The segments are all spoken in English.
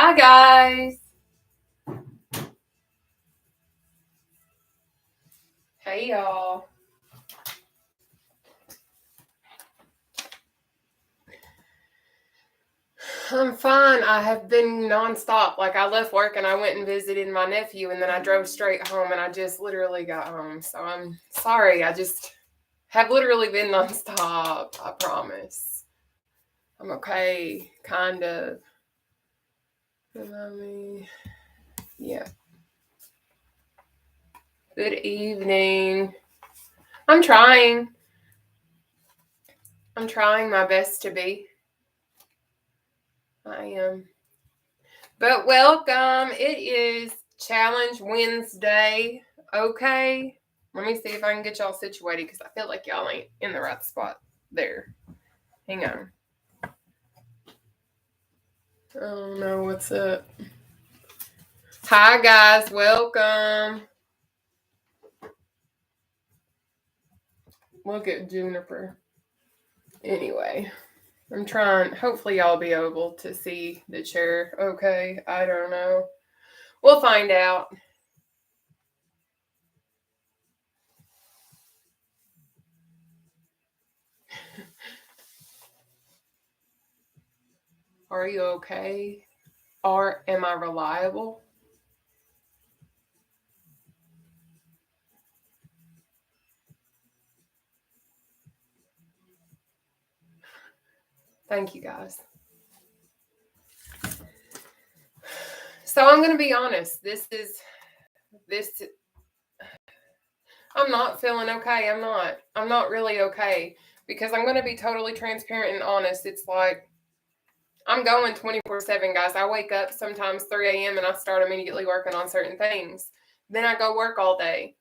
Hi, guys. Hey, y'all. I'm fine. I have been nonstop. Like, I left work and I went and visited my nephew, and then I drove straight home, and I just literally got home. So I'm sorry. I just have literally been nonstop. I promise. I'm okay. Kind of. Yeah. Good evening. I'm trying. I'm trying my best to be. I am. But welcome. It is Challenge Wednesday. Okay. Let me see if I can get y'all situated because I feel like y'all ain't in the right spot there. Hang on. Oh no, what's up? Hi, guys. Welcome. Look at Juniper. Anyway, I'm trying. Hopefully, y'all be able to see the chair. Okay. I don't know. We'll find out. Are you okay? Or am I reliable? Thank you, guys. So I'm going to be honest. This. I'm not feeling okay. I'm not really okay because I'm going to be totally transparent and honest. It's like I'm going 24/7, guys. I wake up sometimes 3 a.m. and I start immediately working on certain things. Then I go work all day.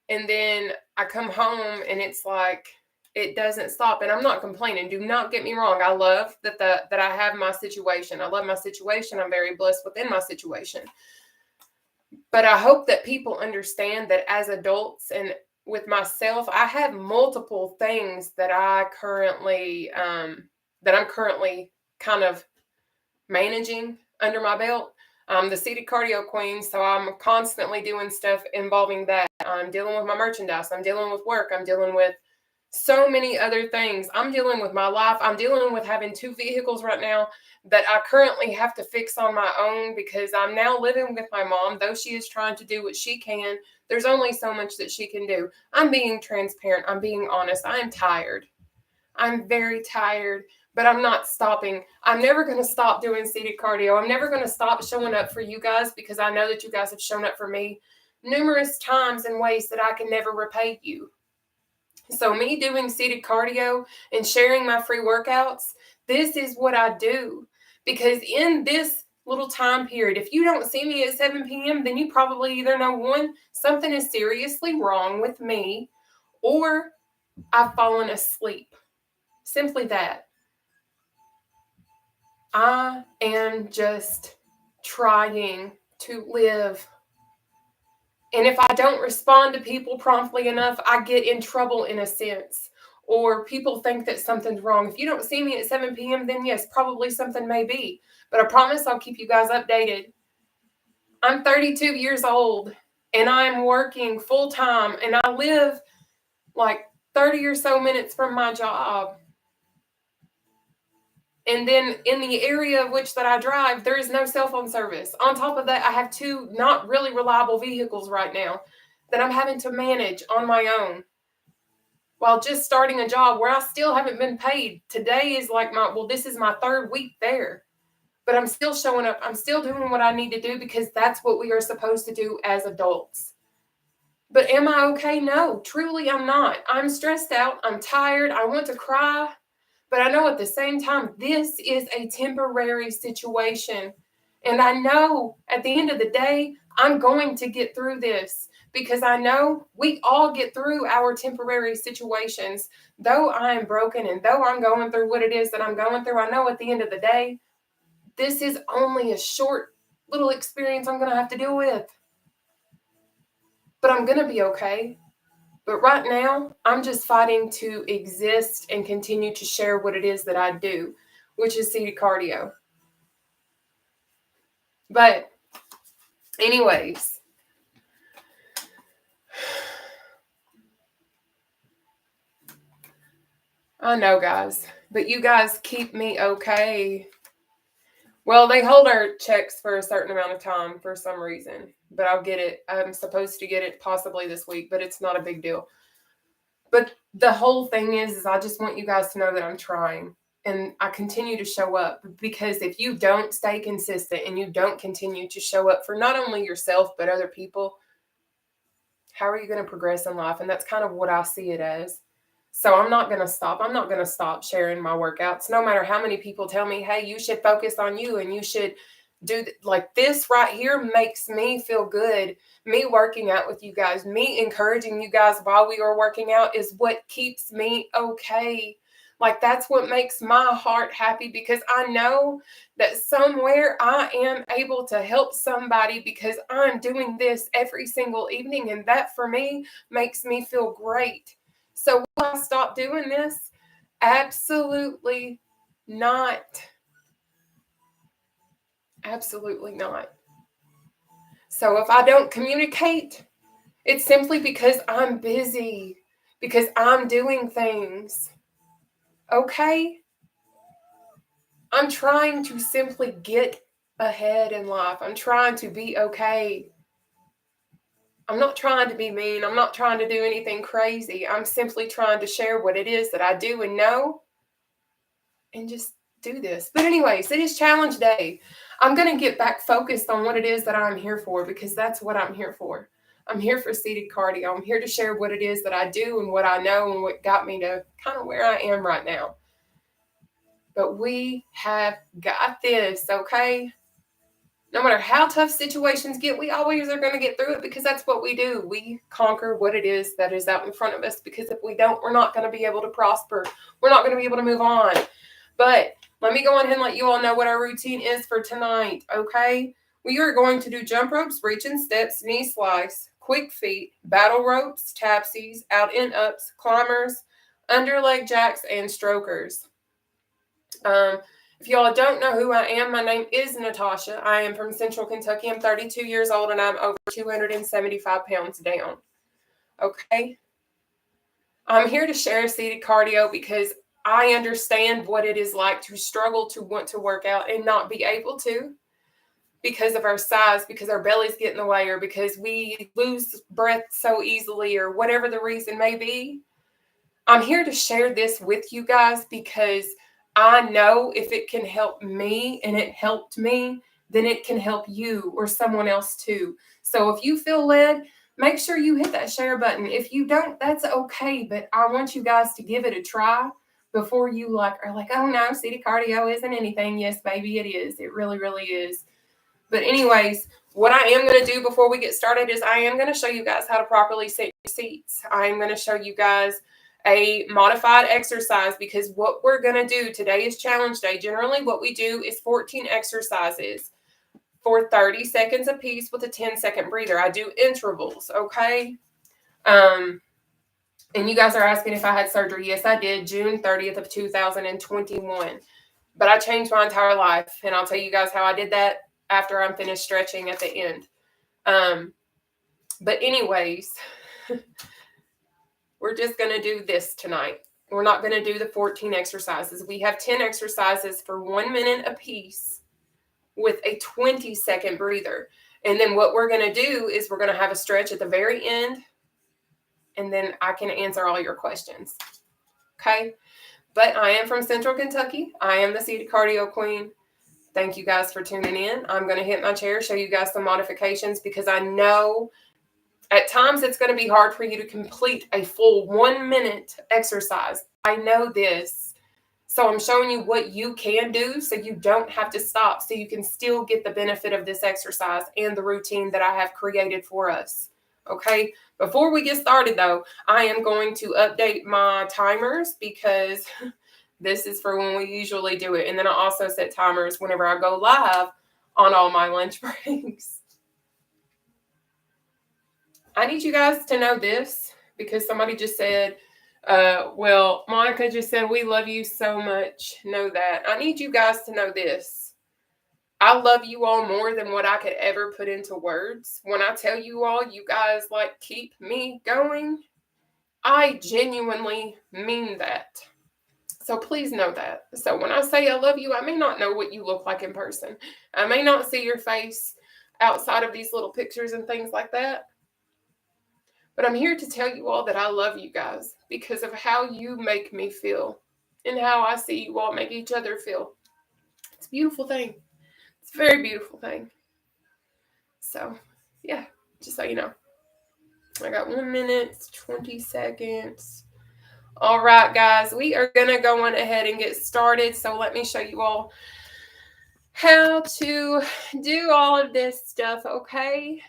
And then I come home and it's like it doesn't stop, and I'm not complaining. Do not get me wrong. I love that I have my situation. I love my situation. I'm very blessed within my situation. But I hope that people understand that as adults and with myself, I have multiple things that I'm currently kind of managing under my belt. I'm the seated cardio queen, so I'm constantly doing stuff involving that. I'm dealing with my merchandise. I'm dealing with work. I'm dealing with so many other things. I'm dealing with my life. I'm dealing with having 2 vehicles right now that I currently have to fix on my own because I'm now living with my mom. Though she is trying to do what she can, there's only so much that she can do. I'm being transparent. I'm being honest. I am tired. I'm very tired, but I'm not stopping. I'm never going to stop doing seated cardio. I'm never going to stop showing up for you guys because I know that you guys have shown up for me numerous times in ways that I can never repay you. So me doing seated cardio and sharing my free workouts, this is what I do. Because in this little time period, if you don't see me at 7 p.m., then you probably either know, one, something is seriously wrong with me, or I've fallen asleep. Simply that. I am just trying to live. And if I don't respond to people promptly enough, I get in trouble in a sense. Or people think that something's wrong. If you don't see me at 7 p.m., then yes, probably something may be. But I promise I'll keep you guys updated. I'm 32 years old and I'm working full time and I live like 30 or so minutes from my job. And then in the area of which that I drive, there is no cell phone service. On top of that, I have 2 not really reliable vehicles right now that I'm having to manage on my own while just starting a job where I still haven't been paid. Today is like this is my 3rd week there, but I'm still showing up. I'm still doing what I need to do because that's what we are supposed to do as adults. But am I okay? No, truly I'm not. I'm stressed out. I'm tired. I want to cry. But I know at the same time, this is a temporary situation. And I know at the end of the day, I'm going to get through this because I know we all get through our temporary situations. Though I am broken and though I'm going through what it is that I'm going through, I know at the end of the day, this is only a short little experience I'm going to have to deal with. But I'm going to be okay. But right now, I'm just fighting to exist and continue to share what it is that I do, which is seated cardio. But anyways, I know, guys, but you guys keep me okay. Well, they hold our checks for a certain amount of time for some reason, but I'll get it. I'm supposed to get it possibly this week, but it's not a big deal. But the whole thing is I just want you guys to know that I'm trying and I continue to show up, because if you don't stay consistent and you don't continue to show up for not only yourself, but other people, how are you going to progress in life? And that's kind of what I see it as. So I'm not going to stop. I'm not going to stop sharing my workouts, no matter how many people tell me, hey, you should focus on you and you should do like this right here makes me feel good. Me working out with you guys, me encouraging you guys while we are working out is what keeps me okay. Like that's what makes my heart happy, because I know that somewhere I am able to help somebody because I'm doing this every single evening. And that for me makes me feel great. So will I stop doing this? Absolutely not. Absolutely not. So if I don't communicate, it's simply because I'm busy, because I'm doing things. Okay? I'm trying to simply get ahead in life. I'm trying to be okay. I'm not trying to be mean. I'm not trying to do anything crazy. I'm simply trying to share what it is that I do and know and just do this. But anyways, it is challenge day. I'm going to get back focused on what it is that I'm here for, because that's what I'm here for. I'm here for seated cardio. I'm here to share what it is that I do and what I know and what got me to kind of where I am right now. But we have got this, okay? No matter how tough situations get, we always are going to get through it, because that's what we do. We conquer what it is that is out in front of us, because if we don't, we're not going to be able to prosper. We're not going to be able to move on. But let me go on ahead and let you all know what our routine is for tonight, okay? We are going to do jump ropes, reach and steps, knee slice, quick feet, battle ropes, tapsies, out and ups, climbers, under leg jacks, and strokers. If y'all don't know who I am, my name is Nataushia. I am from Central Kentucky. I'm 32 years old and I'm over 275 pounds down. Okay? I'm here to share seated cardio because I understand what it is like to struggle to want to work out and not be able to, because of our size, because our bellies get in the way, or because we lose breath so easily, or whatever the reason may be. I'm here to share this with you guys because I know if it can help me and it helped me, then it can help you or someone else too. So if you feel led, make sure you hit that share button. If you don't, that's okay. But I want you guys to give it a try before you are like, oh no, seated cardio isn't anything. Yes, baby, it is. It really, really is. But anyways, what I am going to do before we get started is I am going to show you guys how to properly sit your seats. I am going to show you guys a modified exercise, because what we're going to do today is challenge day. Generally, what we do is 14 exercises for 30 seconds a piece with a 10-second breather. I do intervals, okay? And you guys are asking if I had surgery. Yes, I did, June 30th of 2021. But I changed my entire life, and I'll tell you guys how I did that after I'm finished stretching at the end. But anyways, we're just going to do this tonight. We're not going to do the 14 exercises. We have 10 exercises for 1 minute a piece with a 20-second breather. And then what we're going to do is we're going to have a stretch at the very end, and then I can answer all your questions. Okay? But I am from Central Kentucky. I am the seated cardio queen. Thank you guys for tuning in. I'm going to hit my chair, show you guys some modifications, because I know at times it's going to be hard for you to complete a full 1 minute exercise. I know this. So I'm showing you what you can do so you don't have to stop, so you can still get the benefit of this exercise and the routine that I have created for us. Okay? Before we get started though, I am going to update my timers, because this is for when we usually do it. And then I also set timers whenever I go live on all my lunch breaks. I need you guys to know this, because somebody just said, well, Monica just said, we love you so much. Know that. I need you guys to know this. I love you all more than what I could ever put into words. When I tell you all, you guys like keep me going, I genuinely mean that. So please know that. So when I say I love you, I may not know what you look like in person. I may not see your face outside of these little pictures and things like that. But I'm here to tell you all that I love you guys because of how you make me feel and how I see you all make each other feel. It's a beautiful thing. It's a very beautiful thing. So, yeah, just so you know. I got 1 minute, 20 seconds. All right, guys, we are going to go on ahead and get started. So let me show you all how to do all of this stuff, okay?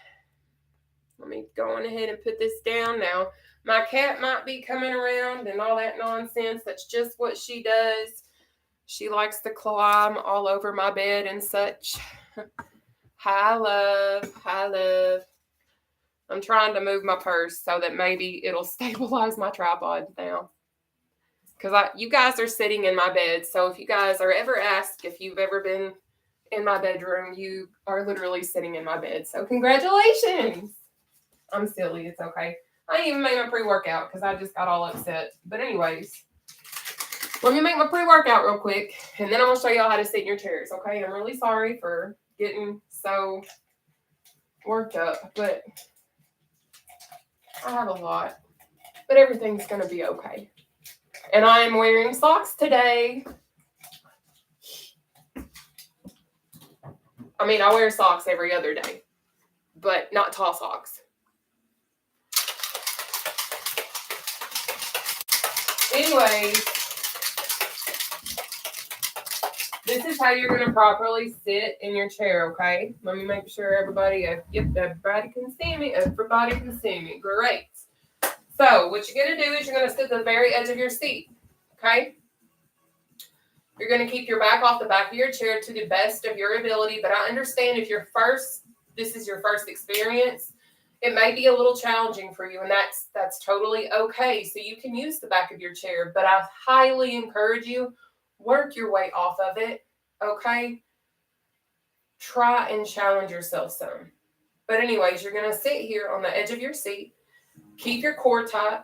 Let me go on ahead and put this down now. My cat might be coming around and all that nonsense. That's just what she does. She likes to climb all over my bed and such. Hi, love. Hi, love. I'm trying to move my purse so that maybe it'll stabilize my tripod now. Because you guys are sitting in my bed. So if you guys are ever asked if you've ever been in my bedroom, you are literally sitting in my bed. So congratulations. I'm silly. It's okay. I didn't even make my pre-workout because I just got all upset. But anyways, let me make my pre-workout real quick. And then I'm going to show y'all how to sit in your chairs. Okay. I'm really sorry for getting so worked up. But I have a lot. But everything's going to be okay. And I am wearing socks today. I mean, I wear socks every other day. But not tall socks. Anyways, this is how you're going to properly sit in your chair, okay? Let me make sure everybody can see me. Everybody can see me. Great. So what you're going to do is you're going to sit at the very edge of your seat, okay? You're going to keep your back off the back of your chair to the best of your ability, but I understand if this is your first experience, it may be a little challenging for you, and that's totally okay. So you can use the back of your chair, but I highly encourage you, work your way off of it, okay? Try and challenge yourself some. But anyways, you're going to sit here on the edge of your seat. Keep your core tight.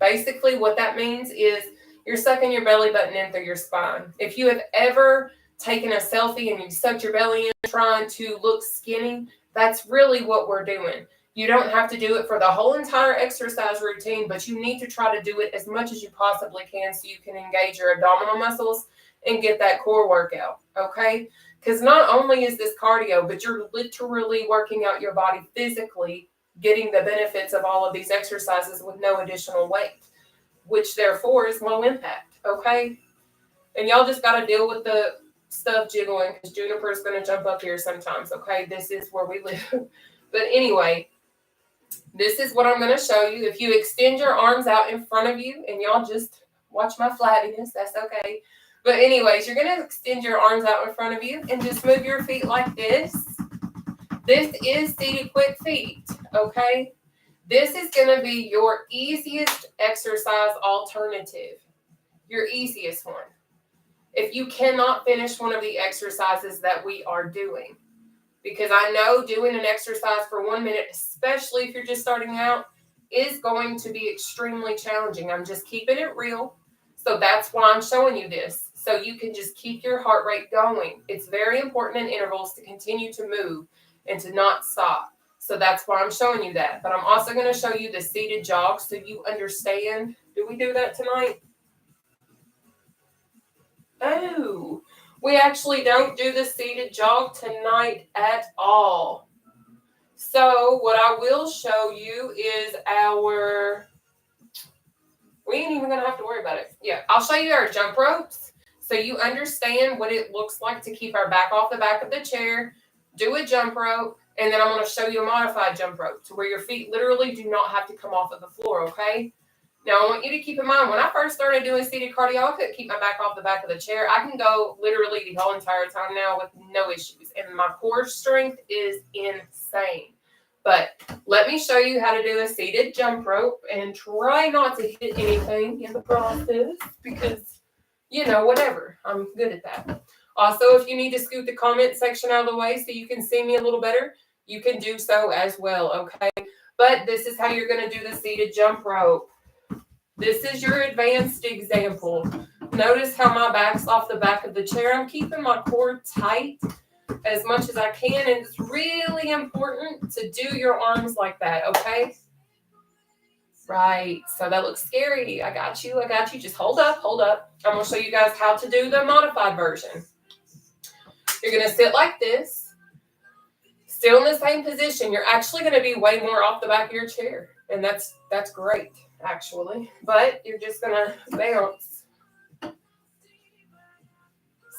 Basically, what that means is you're sucking your belly button in through your spine. If you have ever taken a selfie and you sucked your belly in trying to look skinny, that's really what we're doing. You don't have to do it for the whole entire exercise routine, but you need to try to do it as much as you possibly can so you can engage your abdominal muscles and get that core workout, okay? Because not only is this cardio, but you're literally working out your body physically, getting the benefits of all of these exercises with no additional weight, which therefore is low impact, okay? And y'all just got to deal with the stuff jiggling because Juniper's going to jump up here sometimes, okay? This is where we live. But anyway, this is what I'm going to show you. If you extend your arms out in front of you, and y'all just watch my flabbiness, that's okay. But anyways, you're going to extend your arms out in front of you and just move your feet like this. This is seated quick feet, okay? This is going to be your easiest exercise alternative, your easiest one. If you cannot finish one of the exercises that we are doing, because I know doing an exercise for 1 minute, especially if you're just starting out, is going to be extremely challenging. I'm just keeping it real. So that's why I'm showing you this. So you can just keep your heart rate going. It's very important in intervals to continue to move and to not stop. So that's why I'm showing you that. But I'm also going to show you the seated jog so you understand. Do we do that tonight? Oh, we actually don't do the seated jog tonight at all. So what I will show you is we ain't even going to have to worry about it. Yeah, I'll show you our jump ropes so you understand what it looks like to keep our back off the back of the chair, do a jump rope, and then I'm going to show you a modified jump rope to where your feet literally do not have to come off of the floor, okay? Now, I want you to keep in mind, when I first started doing seated cardio, I couldn't keep my back off the back of the chair. I can go literally the whole entire time now with no issues. And my core strength is insane. But let me show you how to do a seated jump rope and try not to hit anything in the process because, whatever. I'm good at that. Also, if you need to scoot the comment section out of the way so you can see me a little better, you can do so as well, okay? But this is how you're going to do the seated jump rope. This is your advanced example. Notice how my back's off the back of the chair. I'm keeping my core tight as much as I can, and it's really important to do your arms like that, okay? Right, so that looks scary. I got you. Just hold up. I'm going to show you guys how to do the modified version. You're going to sit like this, still in the same position. You're actually going to be way more off the back of your chair, and that's great, actually. But you're just going to bounce.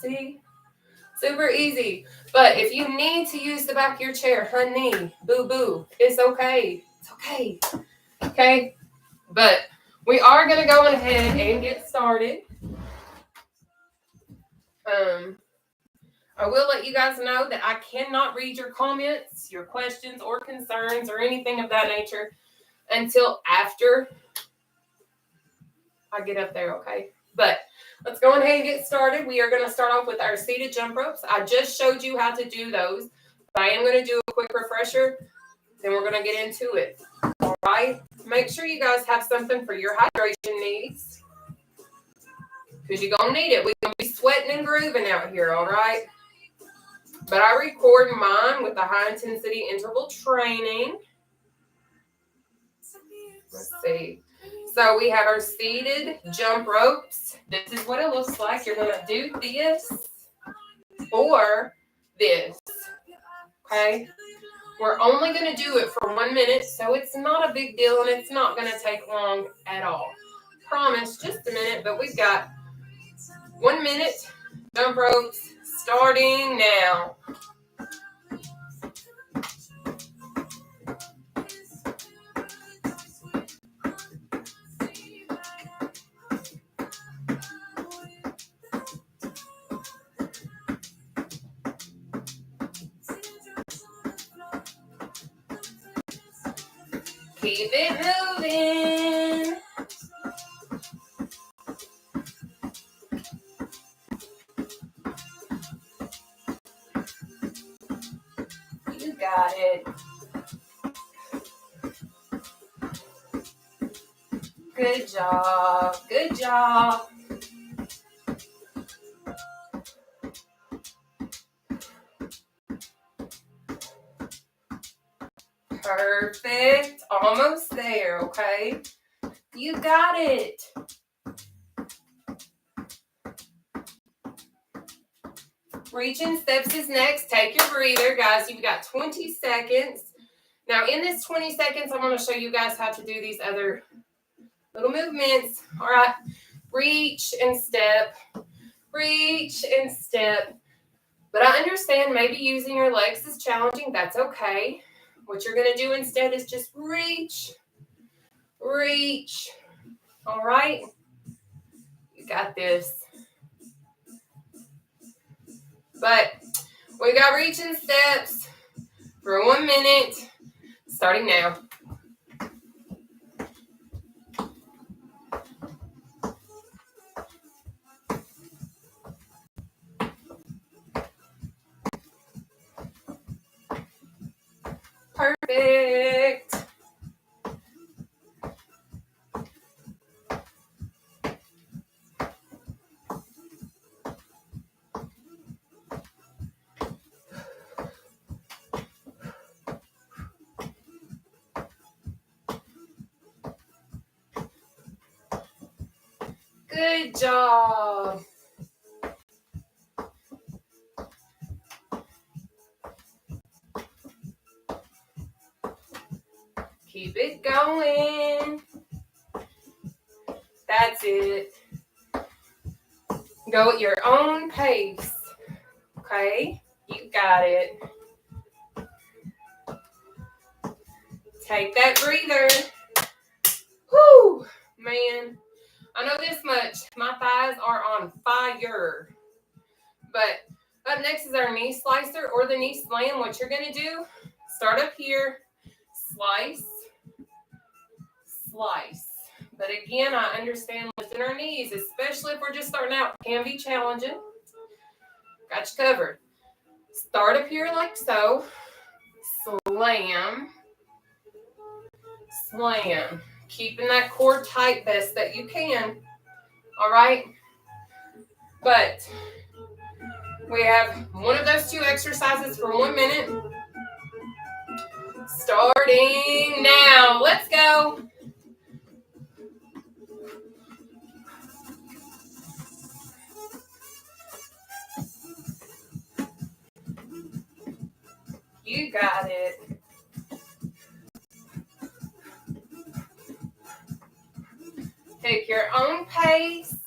See? Super easy. But if you need to use the back of your chair, honey, boo-boo, it's okay. It's okay. Okay? But we are going to go ahead and get started. I will let you guys know that I cannot read your comments, your questions, or concerns, or anything of that nature until after I get up there, okay? But let's go ahead and get started. We are going to start off with our seated jump ropes. I just showed you how to do those, but I am going to do a quick refresher. Then we're going to get into it. All right? Make sure you guys have something for your hydration needs, because you're going to need it. We're going to be sweating and grooving out here, all right? But I record mine with the high-intensity interval training. Let's see. So we have our seated jump ropes. This is what it looks like. You're going to do this or this. Okay? We're only going to do it for 1 minute, so it's not a big deal, and it's not going to take long at all. Promise, just a minute, but we've got 1 minute jump ropes starting now. Keep it moving. You got it. Good job. Good job. Perfect. Almost there, okay? You got it. Reaching steps is next. Take your breather, guys. You've got 20 seconds. Now, in this 20 seconds, I'm going to show you guys how to do these other little movements. All right. Reach and step. Reach and step. But I understand maybe using your legs is challenging. That's okay. What you're going to do instead is just reach. Reach. All right. You got this. But we got reaching steps for 1 minute, starting now. Perfect. Good job. Keep it going. That's it. Go at your own pace. Okay? You got it. Take that breather. Whew, man. I know this much. My thighs are on fire. But up next is our knee slicer or the knee slam. What you're going to do, start up here, slice, slice. But again, I understand lifting our knees, especially if we're just starting out, can be challenging. Got you covered. Start up here like so. Slam. Slam. Keeping that core tight best that you can. All right? But we have one of those 2 exercises for 1 minute. Starting now. Let's go. You got it. Take your own pace.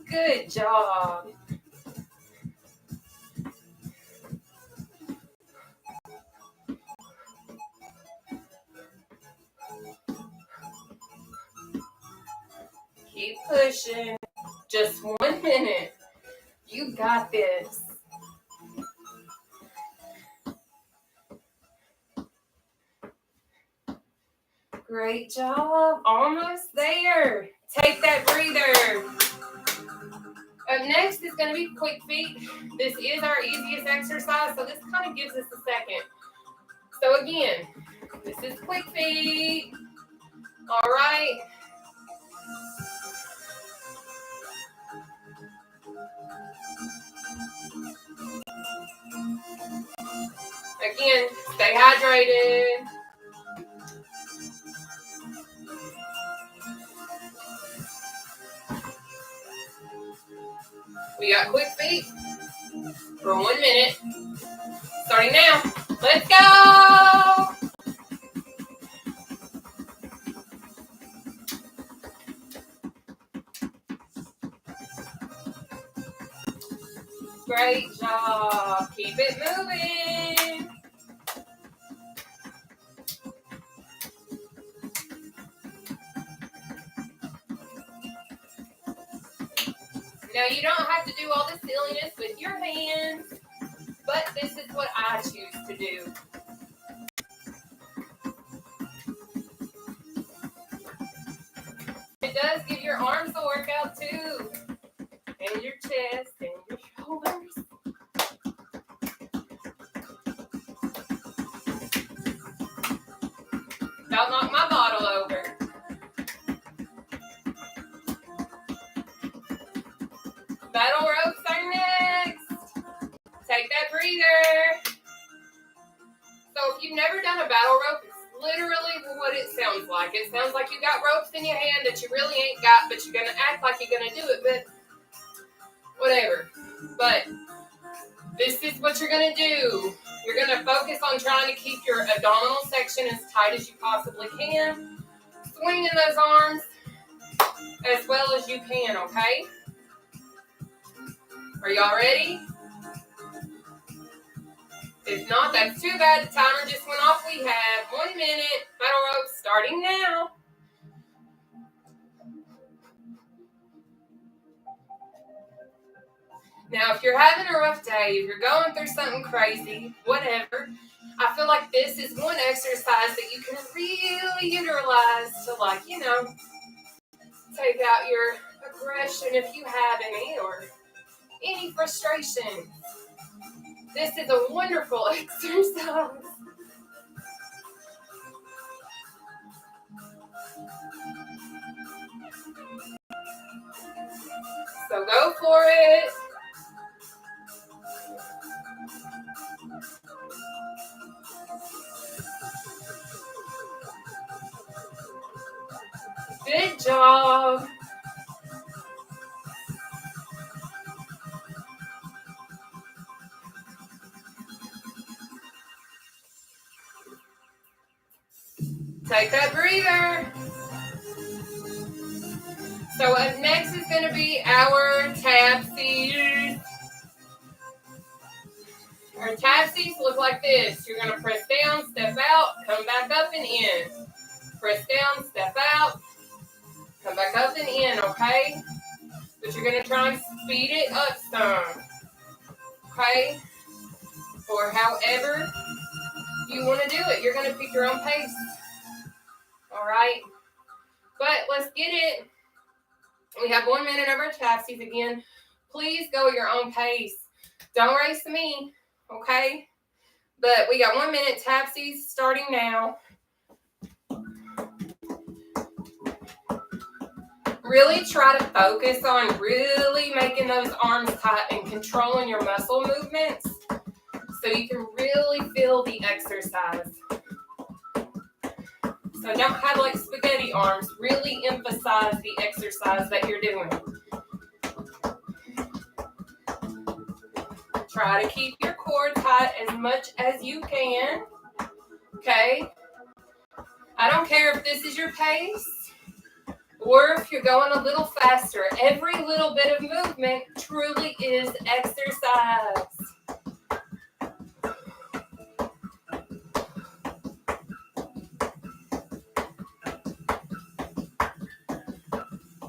Good job. Keep pushing. Just 1 minute. You got this. Great job. Almost there. Take that breather. Up next is going to be quick feet. This is our easiest exercise, so this kind of gives us a second. So again, this is quick feet. All right. Again, stay hydrated. We got quick feet for 1 minute. Starting now. Let's go. Great job. Keep it moving. Now, you don't have to do all the silliness with your hands, but this is what I choose to do. It does give your arms a workout too, and your chest and your shoulders. Don't knock my bottle over. Battle ropes are next. Take that breather. So if you've never done a battle rope, it's literally what it sounds like. It sounds like you got ropes in your hand that you really ain't got, but you're going to act like you're going to do it, but whatever. But this is what you're going to do. You're going to focus on trying to keep your abdominal section as tight as you possibly can. Swinging those arms as well as you can, okay? Are y'all ready? If not, that's too bad. The timer just went off. We have 1 minute. Battle ropes starting now. Now, if you're having a rough day, if you're going through something crazy, whatever, I feel like this is one exercise that you can really utilize to, like, you know, take out your aggression if you have any, or any frustration. This is a wonderful exercise. So go for it. Good job. Take that breather. So up next is going to be our tap-sees. Our tap-sees look like this. You're going to press down, step out, come back up and in. Press down, step out, come back up and in, okay? But you're going to try and speed it up some, okay? or however you want to do it. You're going to pick your own pace. All right. But let's get it. We have 1 minute of our chassis again. Please go at your own pace. Don't race me, okay? But we got 1 minute tapsies starting now. Really try to focus on really making those arms tight and controlling your muscle movements so you can really feel the exercise. So don't have like spaghetti arms. Really emphasize the exercise that you're doing. Try to keep your core tight as much as you can. Okay? I don't care if this is your pace or if you're going a little faster. Every little bit of movement truly is exercise.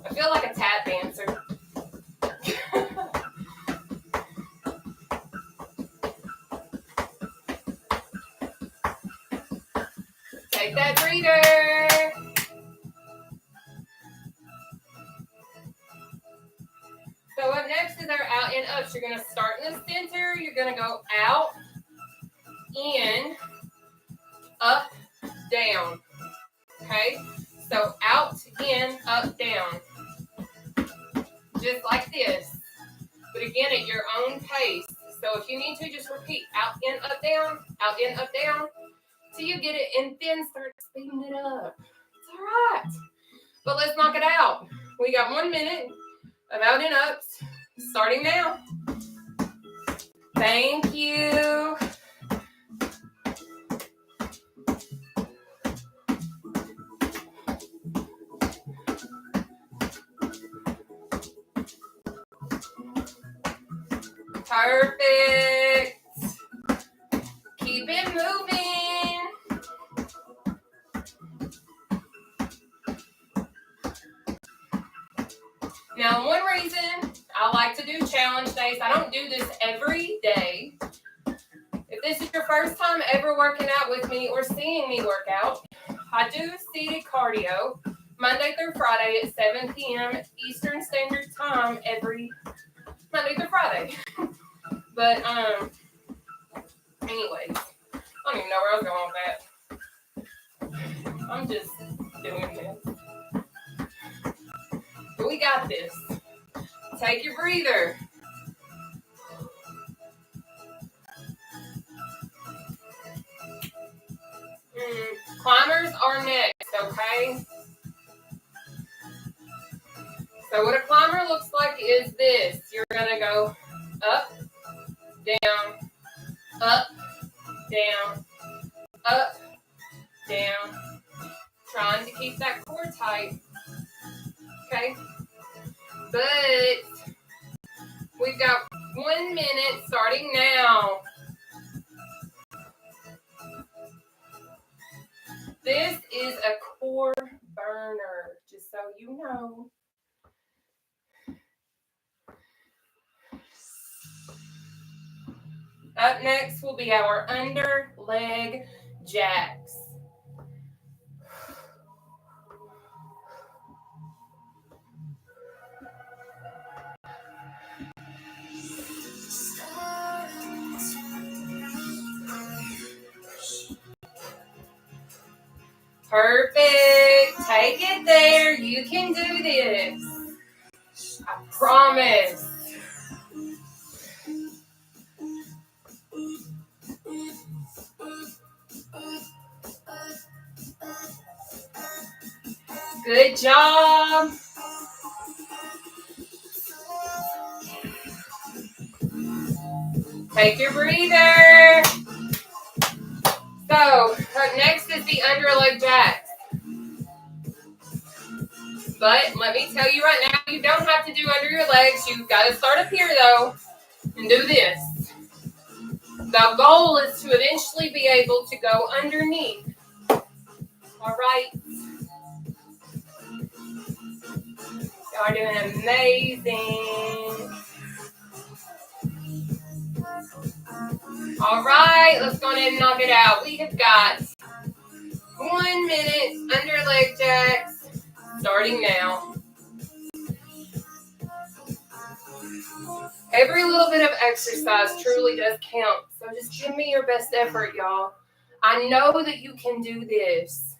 I feel like a tap dancer. Take that breather. So up next is our out and ups. You're going to start in the center. You're going to go out, in, up, down. Okay? So out, in, up, down. Just like this. But again, at your own pace. So if you need to, just repeat out, in, up, down, out, in, up, down, till you get it, and then start speeding it up. It's all right. But let's knock it out. We got 1 minute of out and ups, starting now. Thank you. Perfect. Keep it moving. Now, one reason I like to do challenge days, I don't do this every day. If this is your first time ever working out with me or seeing me work out, I do seated cardio Monday through Friday at 7 p.m. Eastern Standard Time every Monday through Friday. But, anyways, I don't even know where I was going with that. I'm just doing this. But we got this. Take your breather. Climbers are next, okay? So what a climber looks like is this. You're going to go up, down, up, down, up, down. Trying to keep that core tight. Okay? But we've got 1 minute starting now. This is a core burner, just so you know. Up next will be our under leg jacks. Perfect. Take it there. You can do this. I promise. Good job. Take your breather. So, up next is the underleg jacks. But let me tell you right now, you don't have to do under your legs. You've got to start up here, though, and do this. The goal is to eventually be able to go underneath. All right? Y'all are doing amazing. All right, let's go ahead and knock it out. We have got 1 minute under leg jacks starting now. Every little bit of exercise truly does count. So just give me your best effort, y'all. I know that you can do this.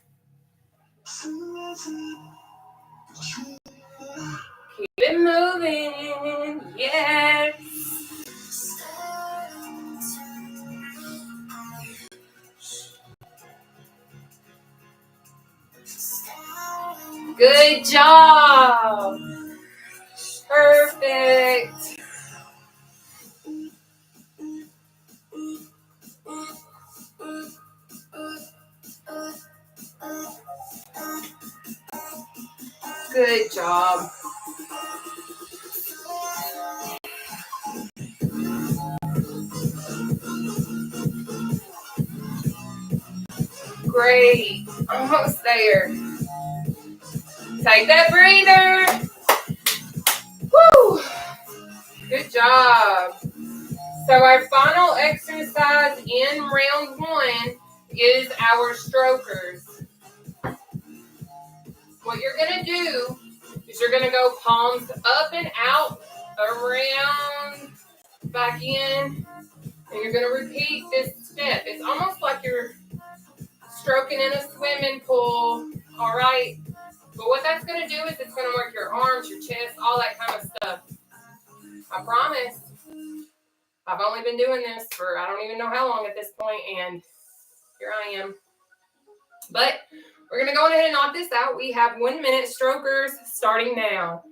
Keep it moving. Yes. Good job. Perfect. Good job. Great. Almost there. Take that breather. Woo. Good job. So our final exercise in round 1 is our strokers. What you're going to do is you're going to go palms up and out, around, back in, and you're going to repeat this step. It's almost like you're stroking in a swimming pool, all right? But what that's going to do is it's going to work your arms, your chest, all that kind of stuff. I promise. I've only been doing this for I don't even know how long at this point, and here I am. But we're going to go ahead and knock this out. We have 1 minute strokers starting now.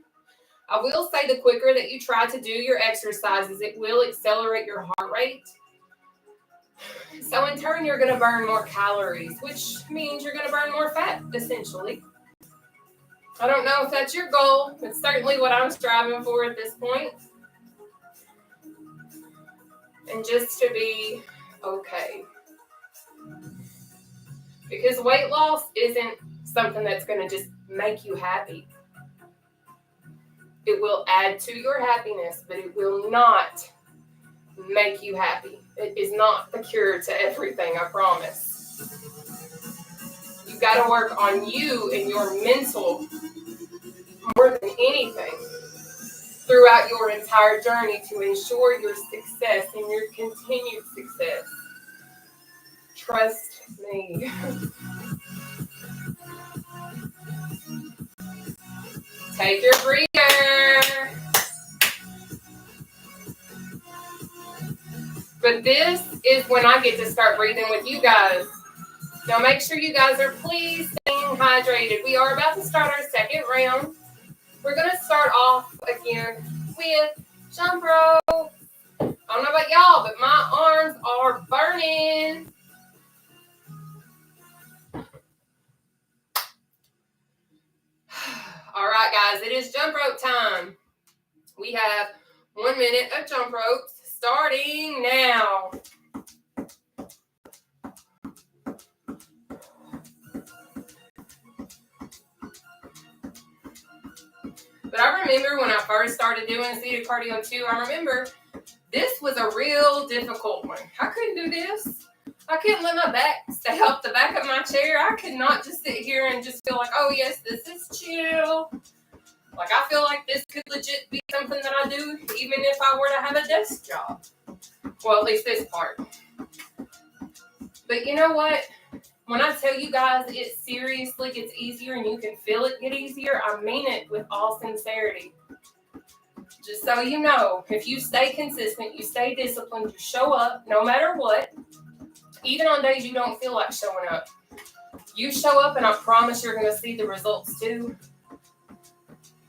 I will say the quicker that you try to do your exercises, it will accelerate your heart rate. So in turn, you're going to burn more calories, which means you're going to burn more fat, essentially. I don't know if that's your goal. It's certainly what I'm striving for at this point. And just to be okay. Because weight loss isn't something that's going to just make you happy. It will add to your happiness, but it will not make you happy. It is not the cure to everything, I promise. You got to work on you and your mental more than anything throughout your entire journey to ensure your success and your continued success. Trust me. Take your breather. But this is when I get to start breathing with you guys. Now make sure you guys are please staying hydrated. We are about to start our second round. We're going to start off again with jump rope. I don't know about y'all, but my arms are burning. All right, guys, it is jump rope time. We have 1 minute of jump ropes starting now. But I remember when I first started doing seated cardio too, I remember this was a real difficult one. I couldn't do this. I couldn't let my back stay off the back of my chair. I could not just sit here and just feel like, oh yes, this is chill. Like I feel like this could legit be something that I do even if I were to have a desk job. Well, at least this part. But you know what? When I tell you guys it seriously gets easier and you can feel it get easier, I mean it with all sincerity. Just so you know, if you stay consistent, you stay disciplined, you show up no matter what, even on days you don't feel like showing up. You show up and I promise you're going to see the results too.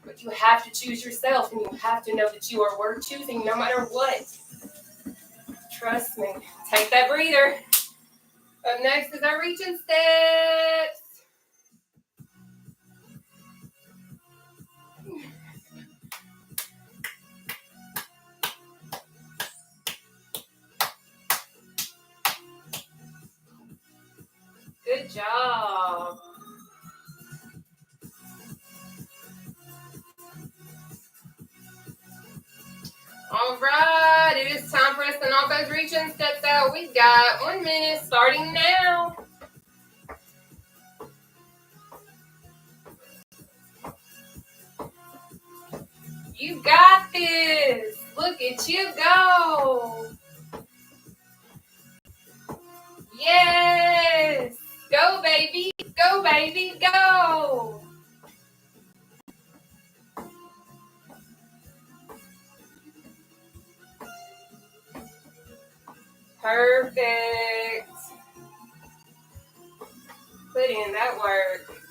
But you have to choose yourself and you have to know that you are worth choosing no matter what. Trust me. Take that breather. Up next is our reaching steps. Good job. All All right, it is time for us to knock those reach-in steps out. We've got 1 minute starting now. You got this. Look at you go. Yes. Go, baby. Go, baby. Go. Perfect. Put in that work.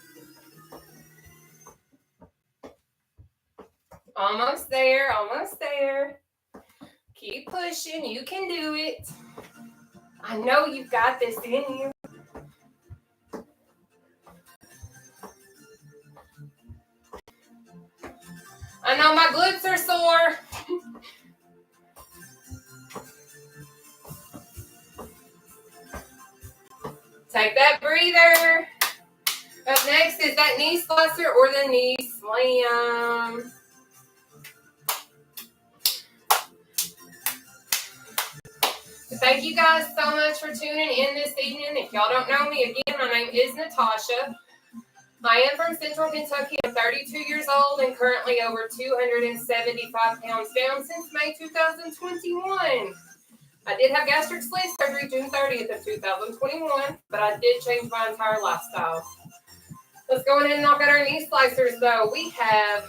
Almost there. Almost there. Keep pushing. You can do it. I know you've got this in you. I know my glutes are sore. Take that breather. Up next is that knee slicer or the knee slam. Thank you guys so much for tuning in this evening. If y'all don't know me, again, my name is Nataushia. I am from Central Kentucky. I'm 32 years old and currently over 275 pounds down since May 2021. I did have gastric sleeve surgery June 30th of 2021, but I did change my entire lifestyle. Let's go ahead and knock out our knee slicers, though. We have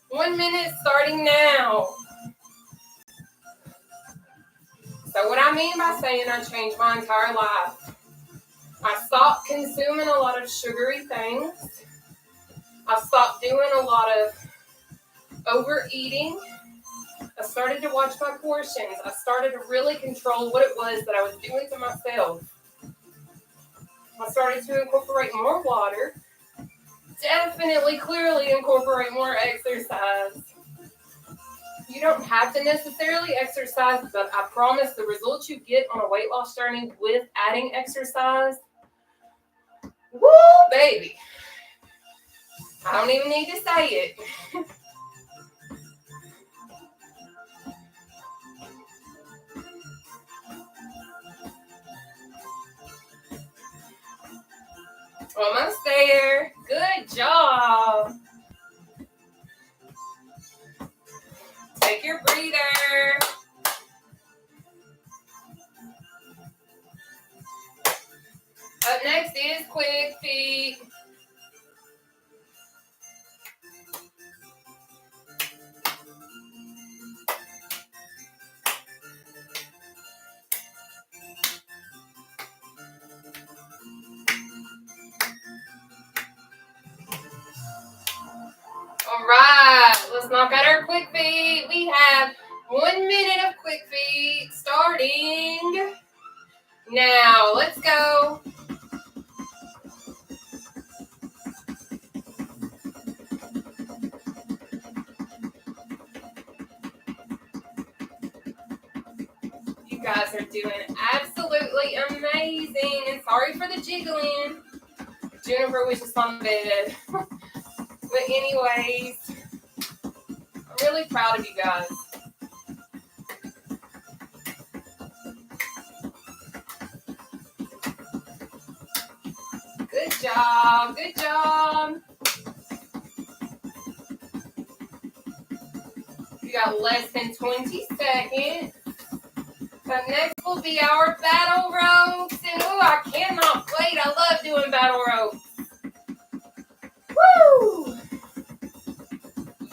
1 minute starting now. So what I mean by saying I changed my entire life, I stopped consuming a lot of sugary things. I stopped doing a lot of overeating. I started to watch my portions. I started to really control what it was that I was doing to myself. I started to incorporate more water. Definitely, clearly incorporate more exercise. You don't have to necessarily exercise, but I promise the results you get on a weight loss journey with adding exercise, woo, baby. I don't even need to say it. Almost there. Good job. Take your breather. Up next is quick feet. All right, let's knock out our quick feet. We have 1 minute of quick feet starting now. Let's go. You guys are doing absolutely amazing. And sorry for the jiggling. Jennifer was just on the bed. But anyways, I'm really proud of you guys. Good job. Good job. We got less than 20 seconds. Up next will be our battle ropes. And ooh, I cannot wait. I love doing battle ropes. Woo!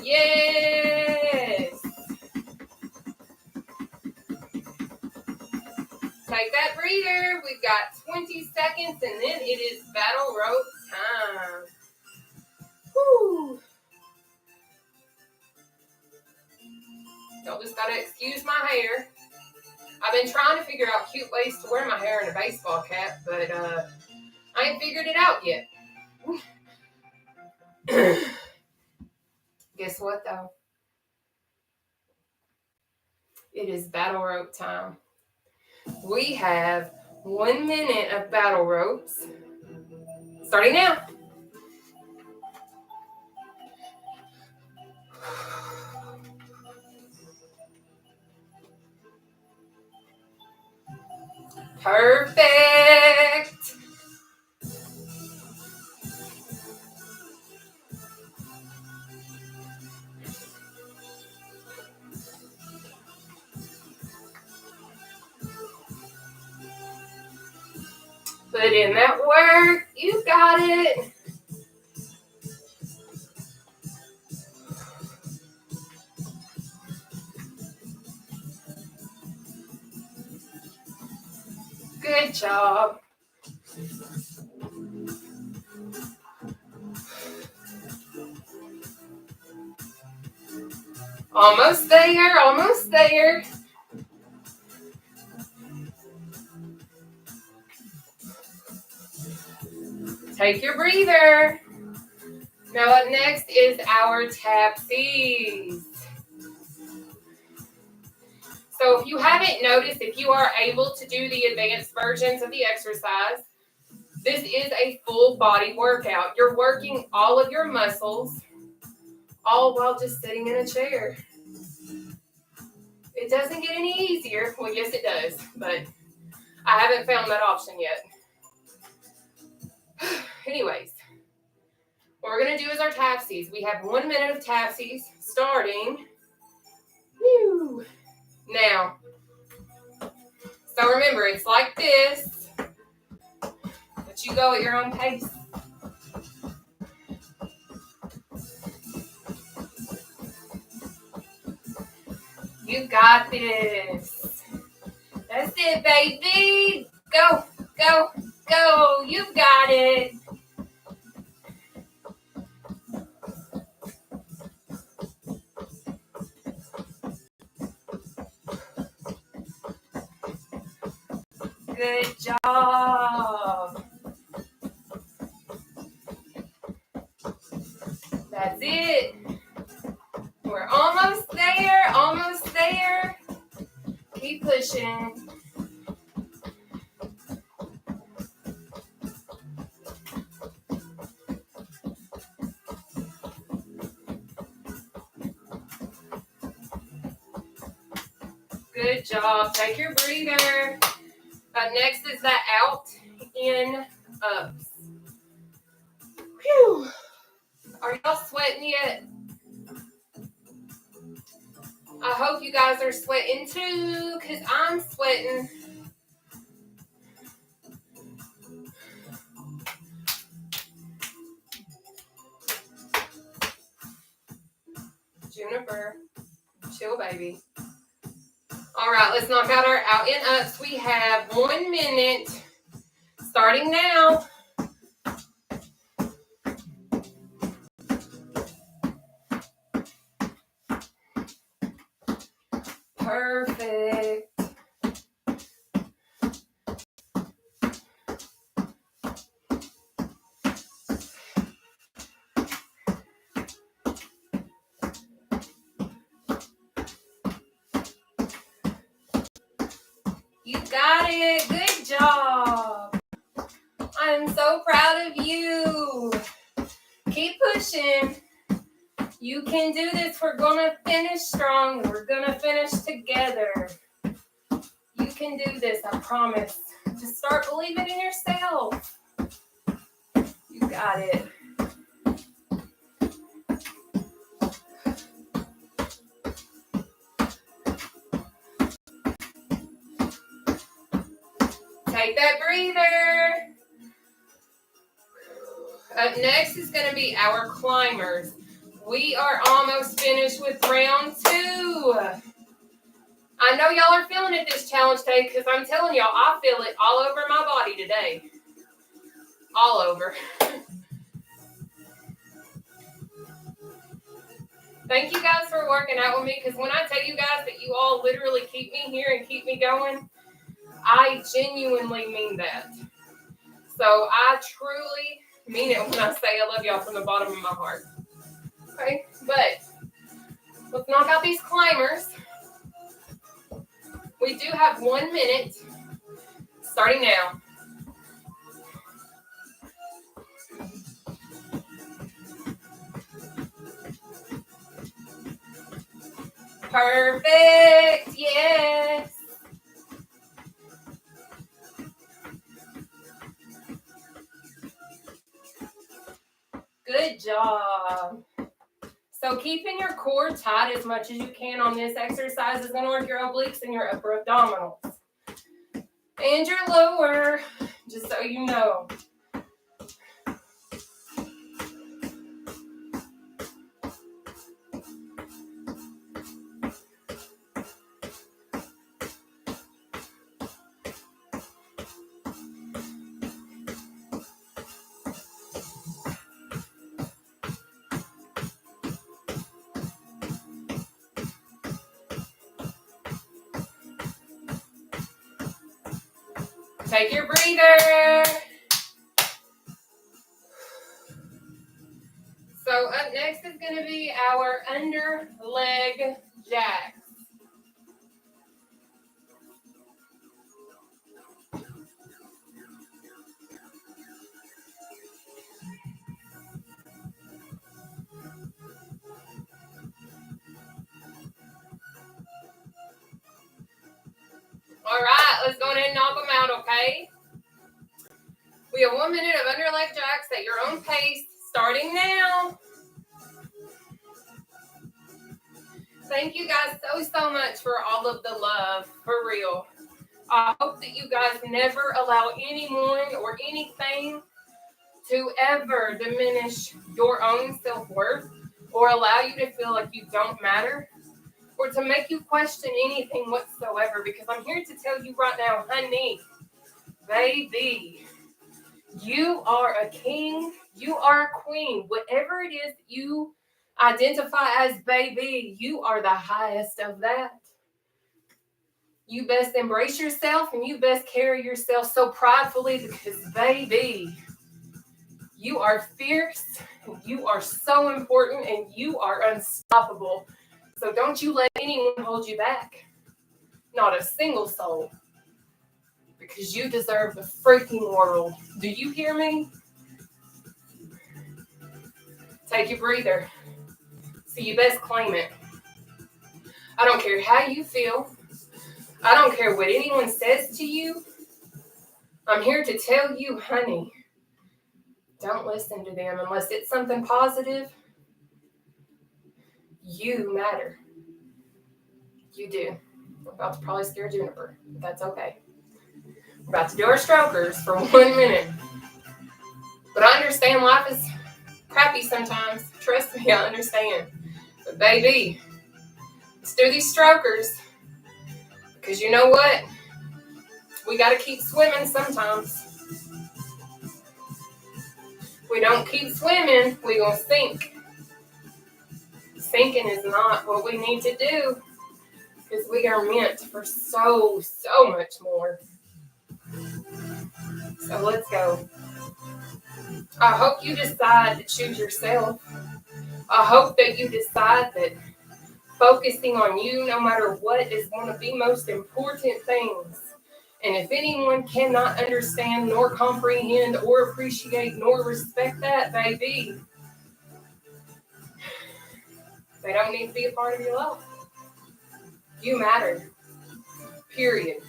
Yes. Take that breather. We've got 20 seconds and then it is battle rope time. Woo! Y'all just gotta excuse my hair. I've been trying to figure out cute ways to wear my hair in a baseball cap, but I ain't figured it out yet. Guess what, though? It is battle rope time. We have 1 minute of battle ropes. Starting now. Perfect. Put in that work. You got it. Good job. Almost there, almost there. Take your breather. Now up next is our tapsies. So if you haven't noticed, if you are able to do the advanced versions of the exercise, this is a full body workout. You're working all of your muscles, all while just sitting in a chair. It doesn't get any easier. Well, yes, it does, but I haven't found that option yet. Anyways, what we're going to do is our tapsies. We have 1 minute of tapsies starting. Woo. Now, so remember, it's like this, but you go at your own pace. You got this. That's it, baby. Go, go, go. You got it. Good job. That's it. We're almost there, almost there. Keep pushing. Good job. Take your breather. Next is that out, in, ups. Whew. Are y'all sweating yet? I hope you guys are sweating too, because I'm sweating. Juniper, chill, baby. All right, let's knock out our out and ups. We have 1 minute starting now. Perfect. You got it. Good job. I'm so proud of you. Keep pushing. You can do this. We're going to finish strong. We're going to finish together. You can do this, I promise. Just start believing in yourself. You got it. Take that breather. Up next is going to be our climbers. We are almost finished with round 2. I know y'all are feeling it this challenge day because I'm telling y'all, I feel it all over my body today. All over. Thank you guys for working out with me, because when I tell you guys that you all literally keep me here and keep me going, I genuinely mean that. So I truly mean it when I say I love y'all from the bottom of my heart. Okay, but let's knock out these climbers. We do have 1 minute starting now. Perfect. Yes. Good job. So keeping your core tight as much as you can on this exercise is going to work your obliques and your upper abdominals. And your lower, just so you know. Take your breather. So up next is going to be our under leg jacks. All right, let's go ahead and knock them out, okay? We have 1 minute of under leg jacks at your own pace, starting now. Thank you guys so much for all of the love, for real. I hope that you guys never allow anyone or anything to ever diminish your own self-worth or allow you to feel like you don't matter or to make you question anything whatsoever, because I'm here to tell you right now, honey, baby, you are a king, you are a queen. Whatever it is that you identify as, baby, you are the highest of that. You best embrace yourself and you best carry yourself so pridefully, because, baby, you are fierce, you are so important, and you are unstoppable. So don't you let anyone hold you back. Not a single soul. Because you deserve the freaking world. Do you hear me? Take your breather. So you best claim it. I don't care how you feel. I don't care what anyone says to you. I'm here to tell you, honey, don't listen to them unless it's something positive. You matter. You do. We're about to probably scare Juniper, but that's okay. We're about to do our strokers for 1 minute. But I understand life is crappy sometimes. Trust me, I understand. But baby, let's do these strokers. Because you know what? We got to keep swimming sometimes. If we don't keep swimming, we're going to sink. Sinking is not what we need to do, because we are meant for so much more. So let's go. I hope you decide to choose yourself. I hope that you decide that focusing on you, no matter what, is one of the most important things. And if anyone cannot understand, nor comprehend, or appreciate, nor respect that, baby, they don't need to be a part of your life. You matter. Period.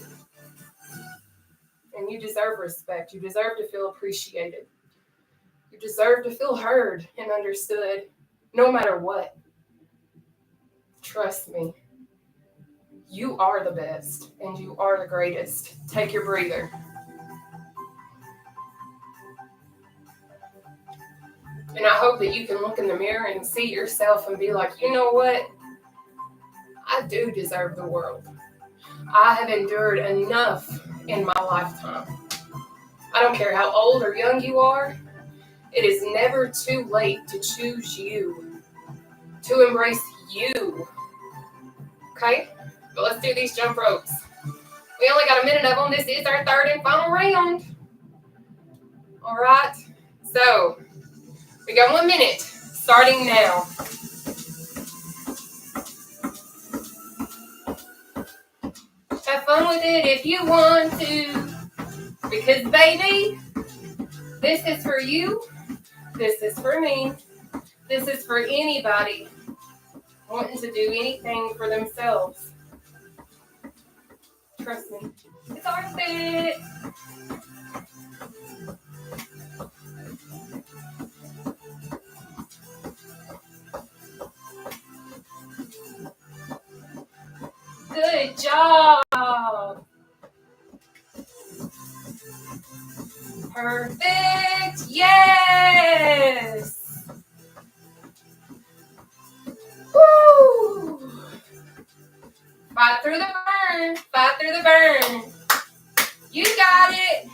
And you deserve respect. You deserve to feel appreciated. You deserve to feel heard and understood, no matter what. Trust me. You are the best, and you are the greatest. Take your breather. And I hope that you can look in the mirror and see yourself and be like, you know what? I do deserve the world. I have endured enough in my lifetime. I don't care how old or young you are. It is never too late to choose you, to embrace you. Okay? But let's do these jump ropes. We only got a minute of them. This is our third and final round. All right. So we got 1 minute, starting now. Have fun with it if you want to. Because, baby, this is for you. This is for me. This is for anybody wanting to do anything for themselves. Trust me. It's worth it. Good job. Perfect. Yes. Woo. Fight through the burn. Fight through the burn. You got it.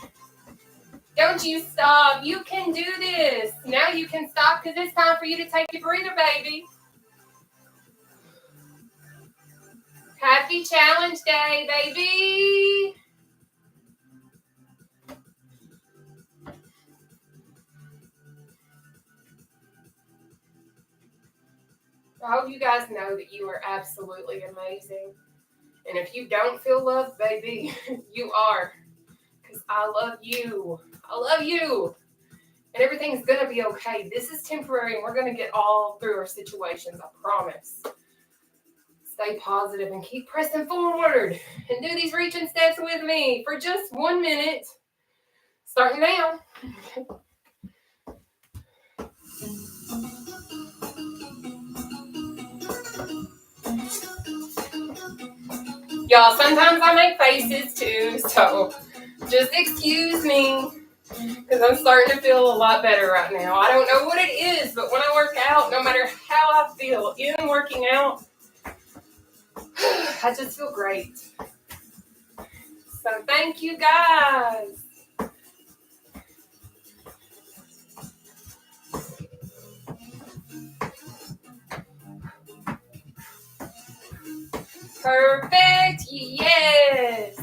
Don't you stop. You can do this. Now you can stop because it's time for you to take your breather, baby. Happy challenge day, baby. I hope you guys know that you are absolutely amazing. And if you don't feel loved, baby, you are. Because I love you. I love you. And everything's going to be okay. This is temporary and we're going to get all through our situations, I promise. Stay positive and keep pressing forward. And do these reaching steps with me for just 1 minute. Starting now. Y'all, sometimes I make faces too, so just excuse me because I'm starting to feel a lot better right now. I don't know what it is, but when I work out, no matter how I feel in working out, I just feel great. So thank you guys. Perfect. Yes.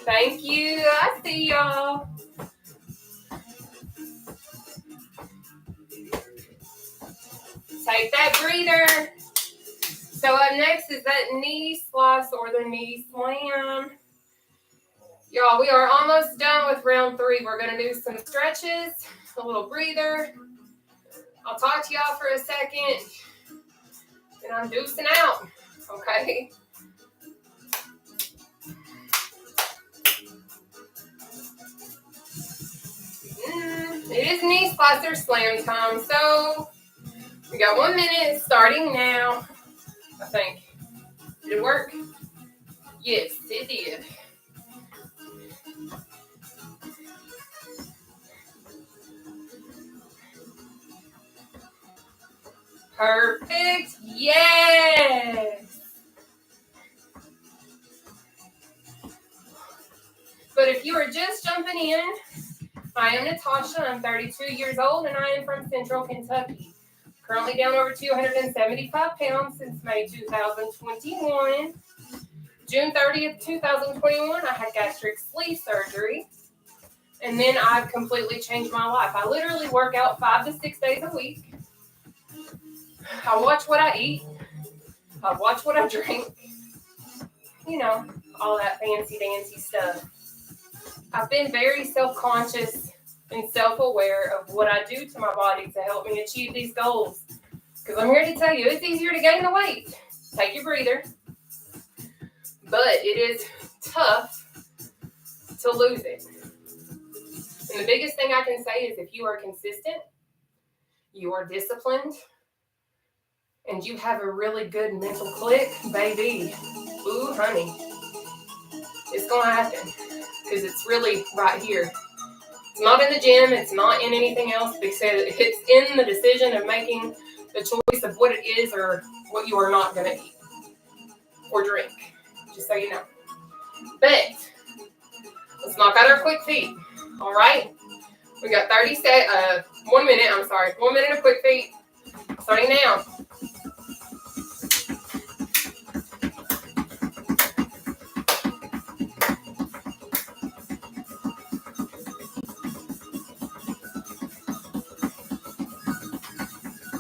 Thank you. I see y'all. Take that breather. So up next is that knee slice or the knee slam. Y'all, we are almost done with round 3. We're going to do some stretches, a little breather. I'll talk to y'all for a second, and I'm deucing out, okay? It is knee slicer slam time, so we got 1 minute starting now, I think. Did it work? Yes, it did. Perfect. Yes. But if you are just jumping in, I am Nataushia. I'm 32 years old, and I am from Central Kentucky. Currently down over 275 pounds since May 2021. June 30th, 2021, I had gastric sleeve surgery. And then I've completely changed my life. I literally work out 5 to 6 days a week. I watch what I eat. I watch what I drink. You know, all that fancy dancy stuff. I've been very self-conscious and self-aware of what I do to my body to help me achieve these goals. Because I'm here to tell you, it's easier to gain the weight. Take your breather. But it is tough to lose it. And the biggest thing I can say is if you are consistent, you are disciplined, and you have a really good mental click, baby, ooh, honey, it's going to happen because it's really right here. It's not in the gym. It's not in anything else. They said it's in the decision of making the choice of what it is or what you are not going to eat or drink, just so you know. But let's knock out our quick feet, all right? We got 1 minute, 1 minute of quick feet, starting now.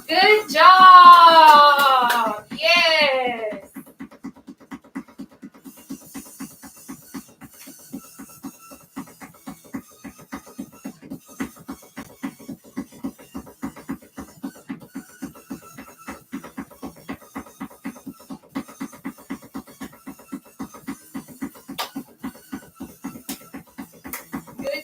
Good job! Yes! Good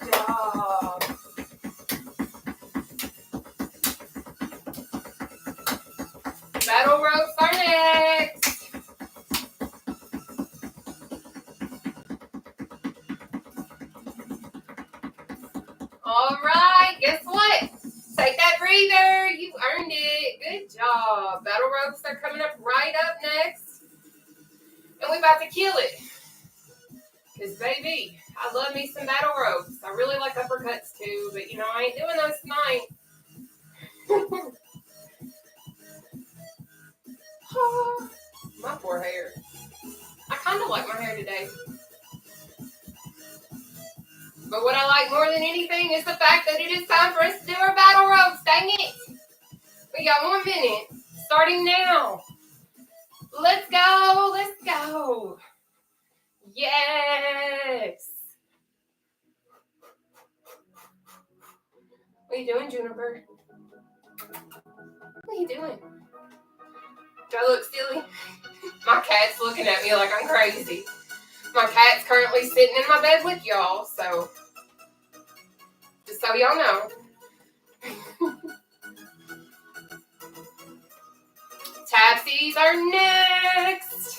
Battle ropes are next. All right, guess what? Take that breather. You earned it. Good job. Battle ropes are coming up right up next. And we about to kill it. Because, baby, I love me some battle ropes. I really like uppercuts, too. But, you know, I ain't doing those tonight. My poor hair. I kind of like my hair today. But what I like more than anything is the fact that it is time for us to do our battle ropes. Dang it. We got 1 minute. Starting now. Let's go. Let's go. Yes. What are you doing, Juniper? What are you doing? Do I look silly? My cat's looking at me like I'm crazy. My cat's currently sitting in my bed with y'all, so just so y'all know. Tapsies are next.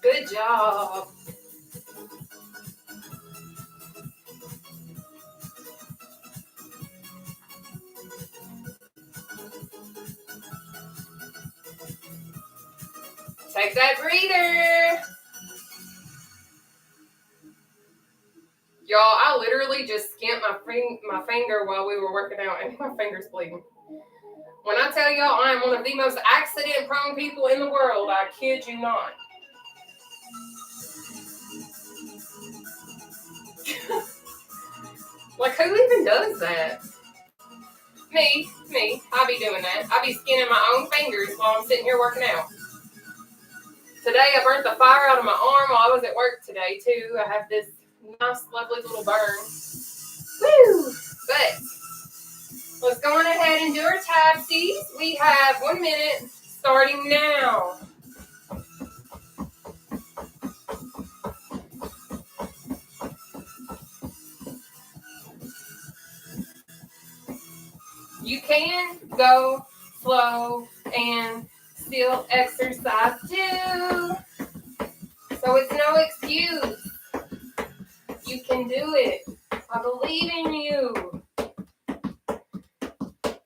Good job. Take that breather. Y'all, I literally just skinned my finger while we were working out, and my finger's bleeding. When I tell y'all I am one of the most accident-prone people in the world, I kid you not. Like, who even does that? Me. I be doing that. I be skinning my own fingers while I'm sitting here working out. Today, I burnt the fire out of my arm while I was at work today, too. I have this nice, lovely little burn. Woo! But let's go on ahead and do our tapsies. We have 1 minute starting now. You can go slow and still exercise too. So it's no excuse. You can do it. I believe in you.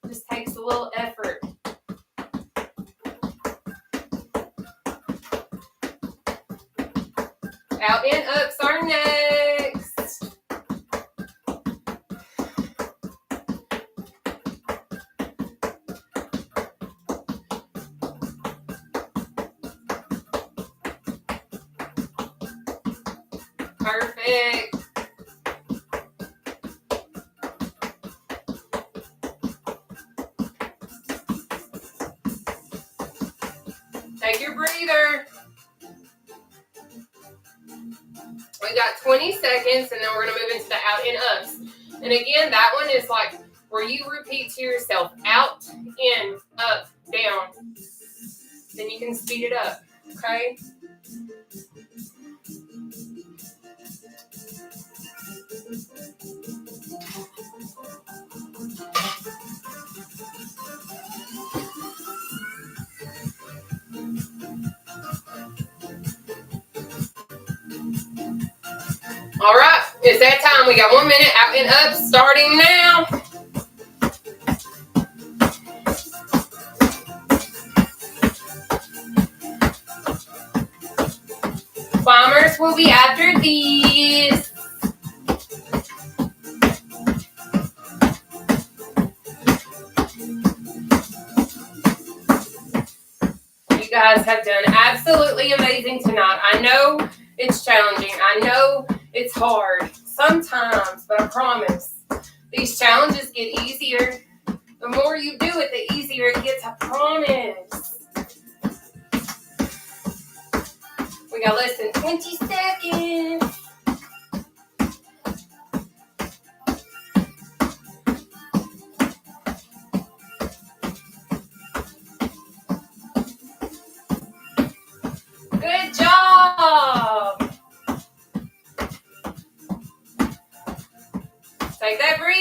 Just takes a little effort. Out and ups are next. Perfect. Take your breather. We got 20 seconds, and then we're going to move into the out and ups. And again, that one is like where you repeat to yourself, out, in, up, down. Then you can speed it up, okay? All right, it's that time. We got 1 minute, out and up, starting now. Climbers will be after these. You guys have done absolutely amazing tonight. I know it's challenging. I know it's hard sometimes, but I promise these challenges get easier. The more you do it, the easier it gets. I promise. We got less than 20 seconds.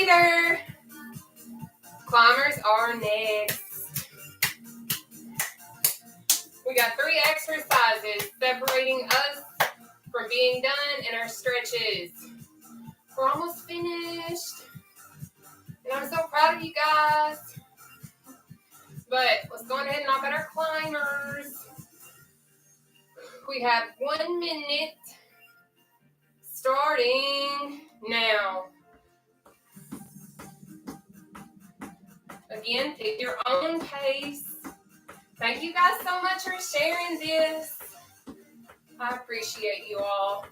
breather. Climbers are next. We got 3 exercises separating us from being done in our stretches. We're almost finished. And I'm so proud of you guys. But let's go ahead and knock out our climbers. We have 1 minute starting now. Again, pick your own pace. Thank you guys so much for sharing this. I appreciate you all.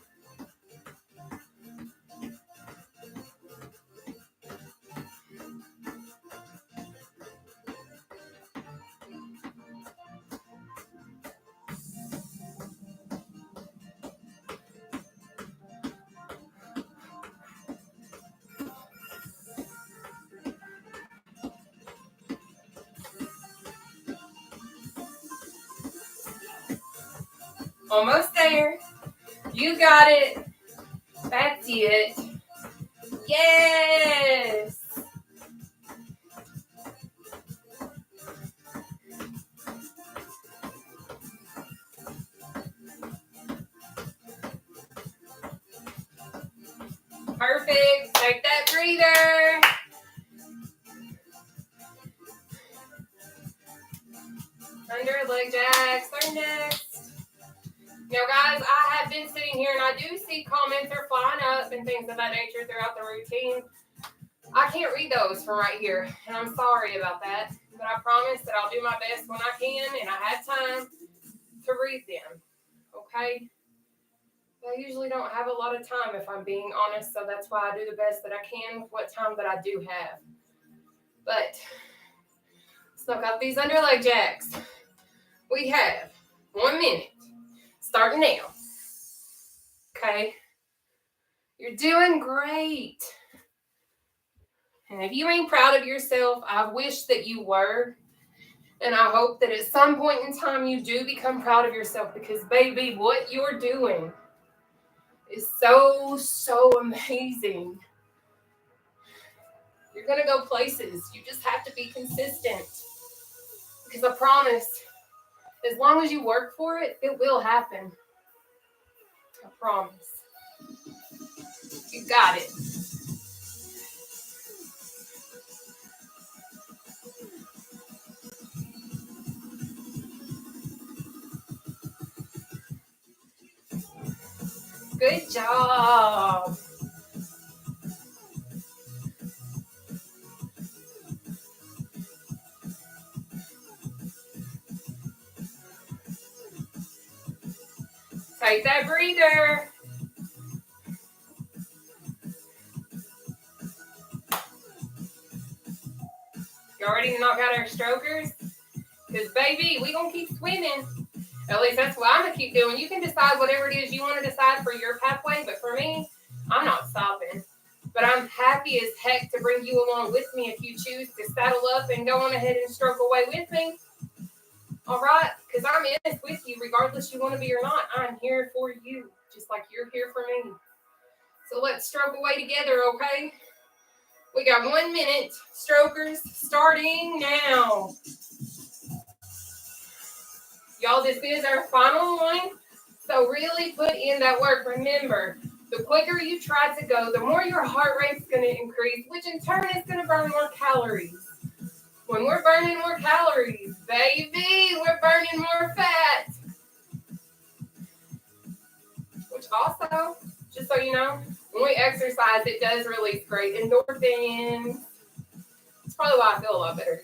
Almost there. You got it. That's it. Yes. Perfect. Take that breather. Under leg jacks are next. Now, guys, I have been sitting here and I do see comments are flying up and things of that nature throughout the routine. I can't read those from right here, and I'm sorry about that. But I promise that I'll do my best when I can and I have time to read them. Okay? I usually don't have a lot of time, if I'm being honest, so that's why I do the best that I can with what time that I do have. But let's knock out these under leg jacks. We have 1 minute. Starting now. Okay? You're doing great. And if you ain't proud of yourself, I wish that you were. And I hope that at some point in time you do become proud of yourself, because, baby, what you're doing is so, so amazing. You're going to go places. You just have to be consistent. Because I promise, as long as you work for it, it will happen. I promise. You got it. Good job. Take that breather. Y'all ready to knock out our strokers? Because, baby, we going to keep swimming. At least that's what I'm going to keep doing. You can decide whatever it is you want to decide for your pathway. But for me, I'm not stopping. But I'm happy as heck to bring you along with me if you choose to saddle up and go on ahead and stroke away with me. All right? Because I'm in this with you regardless you want to be or not. I'm here for you just like you're here for me. So let's stroke away together, okay? We got 1 minute. Strokers starting now. Y'all, this is our final one. So really put in that work. Remember, the quicker you try to go, the more your heart rate's going to increase, which in turn is going to burn more calories. When we're burning more calories, baby, we're burning more fat. Which also, just so you know, when we exercise, it does release great endorphins. It's probably why I feel a lot better.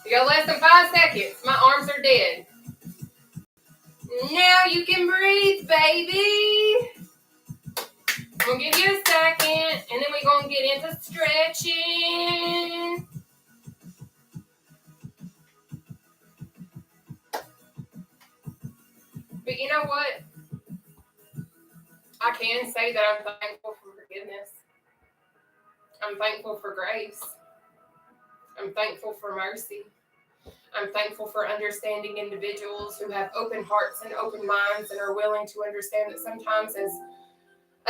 You got less than 5 seconds. My arms are dead. Now you can breathe, baby. I'm going to give you a second, and then we're going to get into stretching. But you know what? I can say that I'm thankful for forgiveness. I'm thankful for grace. I'm thankful for mercy. I'm thankful for understanding individuals who have open hearts and open minds and are willing to understand that sometimes as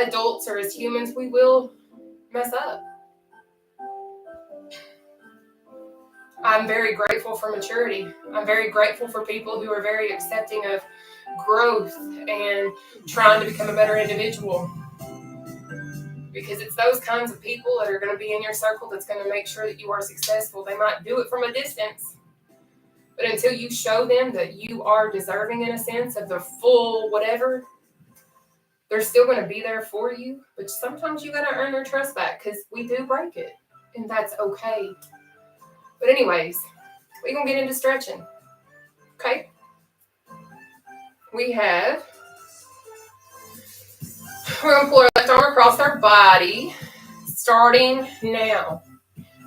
adults or as humans, we will mess up. I'm very grateful for maturity. I'm very grateful for people who are very accepting of growth and trying to become a better individual. Because it's those kinds of people that are going to be in your circle that's going to make sure that you are successful. They might do it from a distance, but until you show them that you are deserving, in a sense, of the full whatever, they're still going to be there for you. But sometimes you got to earn their trust back, because we do break it, and that's okay. But anyways, we're going to get into stretching. Okay? We're going to pull our left arm across our body, starting now.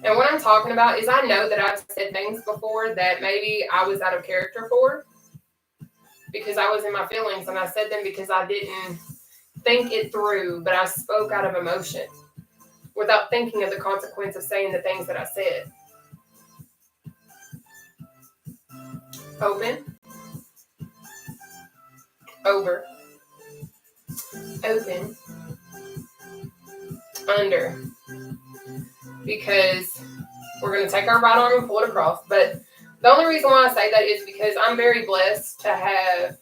And what I'm talking about is, I know that I've said things before that maybe I was out of character for, because I was in my feelings, and I said them because I didn't think it through, but I spoke out of emotion without thinking of the consequence of saying the things that I said. Open. Over. Open. Under. Because we're going to take our right arm and pull it across. But the only reason why I say that is because I'm very blessed to have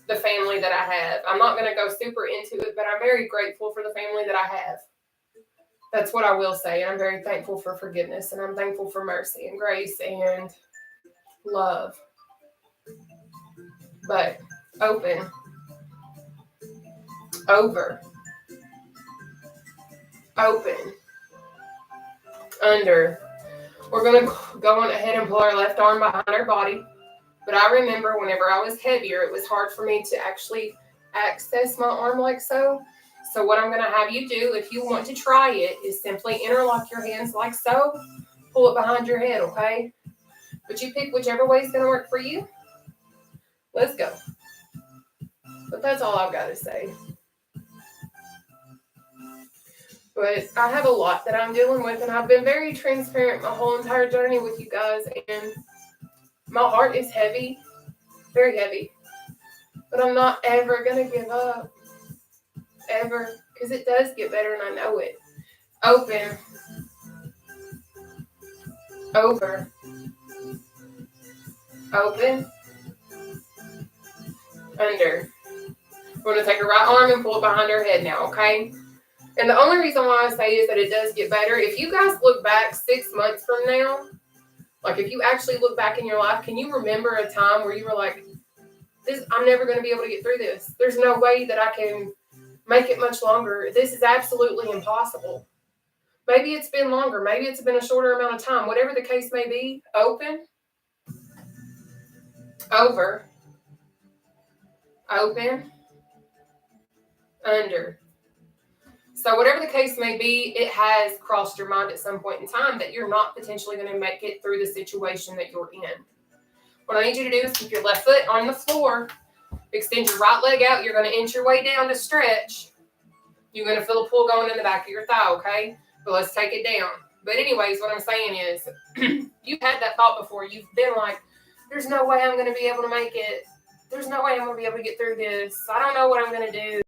the family that I have. I'm not going to go super into it, but I'm very grateful for the family that I have. That's what I will say. I'm very thankful for forgiveness, and I'm thankful for mercy and grace and love. But open. Over. Open. Under. We're going to go on ahead and pull our left arm behind our body. But I remember whenever I was heavier, it was hard for me to actually access my arm like so. So what I'm going to have you do, if you want to try it, is simply interlock your hands like so. Pull it behind your head, okay? But you pick whichever way is going to work for you. Let's go. But that's all I've got to say. But I have a lot that I'm dealing with, and I've been very transparent my whole entire journey with you guys, and my heart is heavy, very heavy. But I'm not ever going to give up, ever, because it does get better, and I know it. Open. Over. Open. Under. We're going to take our right arm and pull it behind our head now, okay? And the only reason why I say is that it does get better. If you guys look back 6 months from now, like if you actually look back in your life, can you remember a time where you were like, I'm never going to be able to get through this. There's no way that I can make it much longer. This is absolutely impossible. Maybe it's been longer. Maybe it's been a shorter amount of time. Whatever the case may be, open. Over. Open. Under. So whatever the case may be, it has crossed your mind at some point in time that you're not potentially going to make it through the situation that you're in. What I need you to do is keep your left foot on the floor. Extend your right leg out. You're going to inch your way down to stretch. You're going to feel a pull going in the back of your thigh, okay? But let's take it down. But anyways, what I'm saying is, you've had that thought before. You've been like, there's no way I'm going to be able to make it. There's no way I'm going to be able to get through this. I don't know what I'm going to do.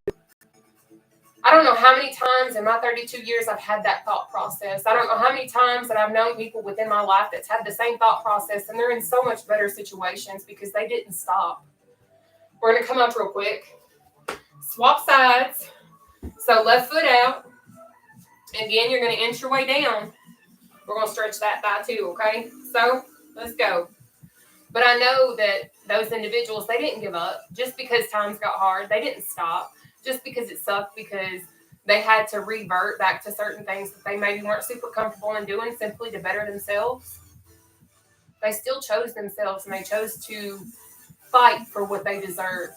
I don't know how many times in my 32 years I've had that thought process. I don't know how many times that I've known people within my life that's had the same thought process, and they're in so much better situations because they didn't stop. We're going to come up real quick. Swap sides. So left foot out. Again, you're going to inch your way down. We're going to stretch that thigh too, okay? So let's go. But I know that those individuals, they didn't give up just because times got hard. They didn't stop. Just because it sucked, because they had to revert back to certain things that they maybe weren't super comfortable in doing simply to better themselves. They still chose themselves, and they chose to fight for what they deserved.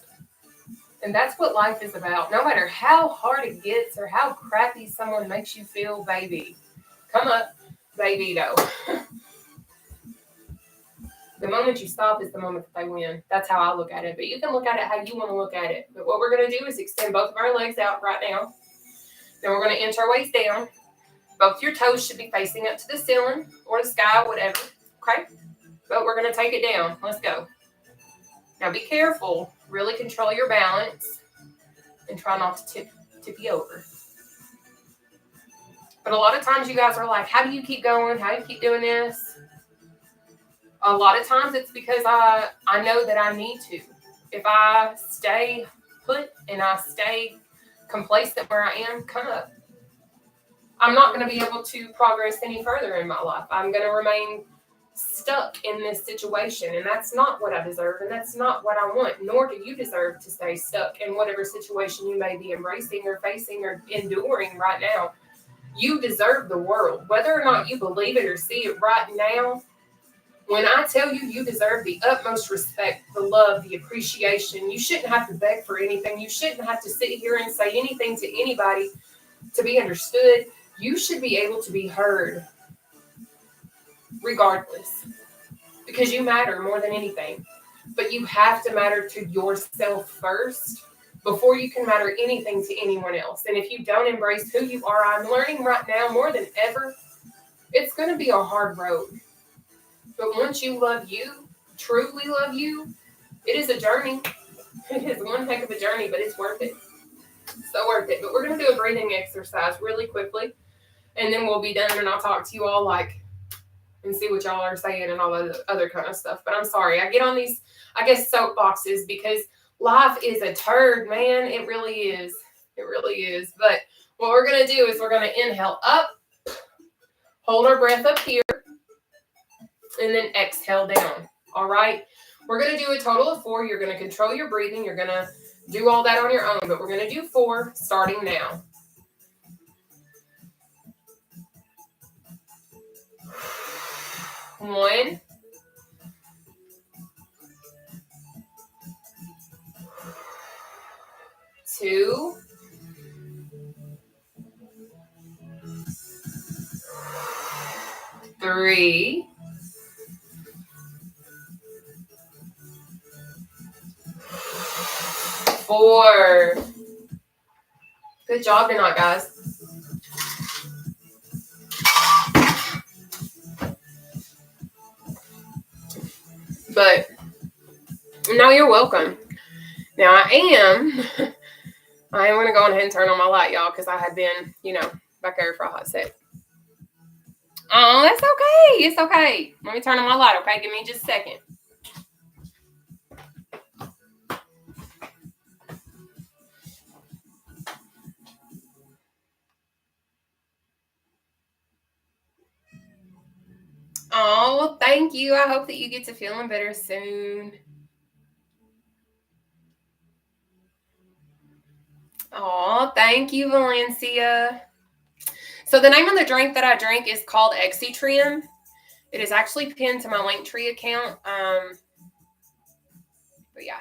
And that's what life is about. No matter how hard it gets or how crappy someone makes you feel, baby. Come up, baby, though. The moment you stop is the moment that they win. That's how I look at it. But you can look at it how you want to look at it. But what we're going to do is extend both of our legs out right now. Then we're going to inch our waist down. Both your toes should be facing up to the ceiling or the sky, whatever. Okay? But we're going to take it down. Let's go. Now be careful. Really control your balance. And try not to tip you over. But a lot of times you guys are like, how do you keep going? How do you keep doing this? A lot of times it's because I know that I need to. If I stay put and I stay complacent where I am, come up. I'm not going to be able to progress any further in my life. I'm going to remain stuck in this situation, and that's not what I deserve, and that's not what I want, nor do you deserve to stay stuck in whatever situation you may be embracing or facing or enduring right now. You deserve the world. Whether or not you believe it or see it right now, when I tell you you deserve the utmost respect, the love, the appreciation, you shouldn't have to beg for anything. You shouldn't have to sit here and say anything to anybody to be understood. You should be able to be heard regardless, because you matter more than anything. But you have to matter to yourself first before you can matter anything to anyone else. And if you don't embrace who you are, I'm learning right now more than ever, it's going to be a hard road. But once you love you, truly love you, it is a journey. It is one heck of a journey, but it's worth it. So worth it. But we're going to do a breathing exercise really quickly, and then we'll be done, and I'll talk to you all and see what y'all are saying and all the other kind of stuff. But I'm sorry. I get on these, I guess, soapboxes because life is a turd, man. It really is. It really is. But what we're going to do is we're going to inhale up, hold our breath up here, and then exhale down. All right? We're going to do a total of 4. You're going to control your breathing. You're going to do all that on your own, but we're going to do 4 starting now. One, 2, 3, 4. Good job tonight, guys. But no, you're welcome. Now I am going to go ahead and turn on my light, y'all, because I had been, back there for a hot sec. Oh, that's okay. It's okay. Let me turn on my light, okay? Give me just a second. Oh, well, thank you. I hope that you get to feeling better soon. Oh, thank you, Valencia. So the name of the drink that I drink is called Exitrim. It is actually pinned to my Linktree account. But yeah.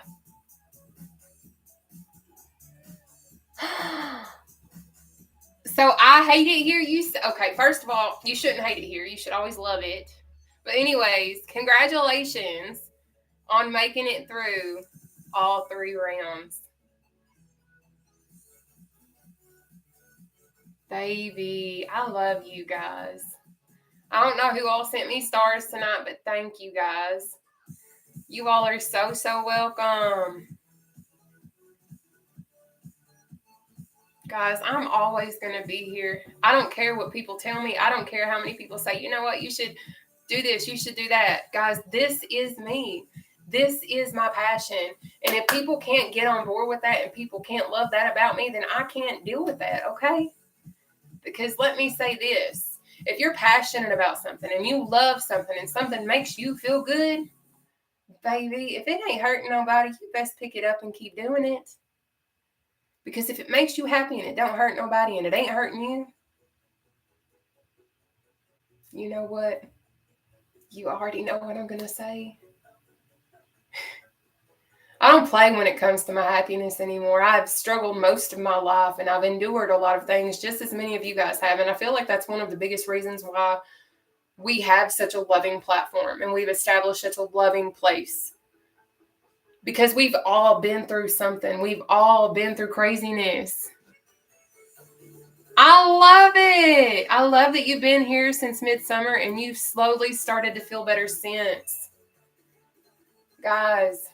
So I hate it here. Okay, first of all, you shouldn't hate it here. You should always love it. But anyways, congratulations on making it through all 3 rounds. Baby, I love you guys. I don't know who all sent me stars tonight, but thank you guys. You all are so, so welcome. Guys, I'm always going to be here. I don't care what people tell me. I don't care how many people say, you know what, you should do this, you should do that. Guys, this is me. This is my passion. And if people can't get on board with that and people can't love that about me, then I can't deal with that, okay? Because let me say this. If you're passionate about something and you love something and something makes you feel good, baby, if it ain't hurting nobody, you best pick it up and keep doing it. Because if it makes you happy and it don't hurt nobody and it ain't hurting you, you know what? You already know what I'm going to say. I don't play when it comes to my happiness anymore. I've struggled most of my life and I've endured a lot of things, just as many of you guys have. And I feel like that's one of the biggest reasons why we have such a loving platform and we've established such a loving place. Because we've all been through something. We've all been through craziness. I love it. I love that you've been here since midsummer and you've slowly started to feel better since. Guys,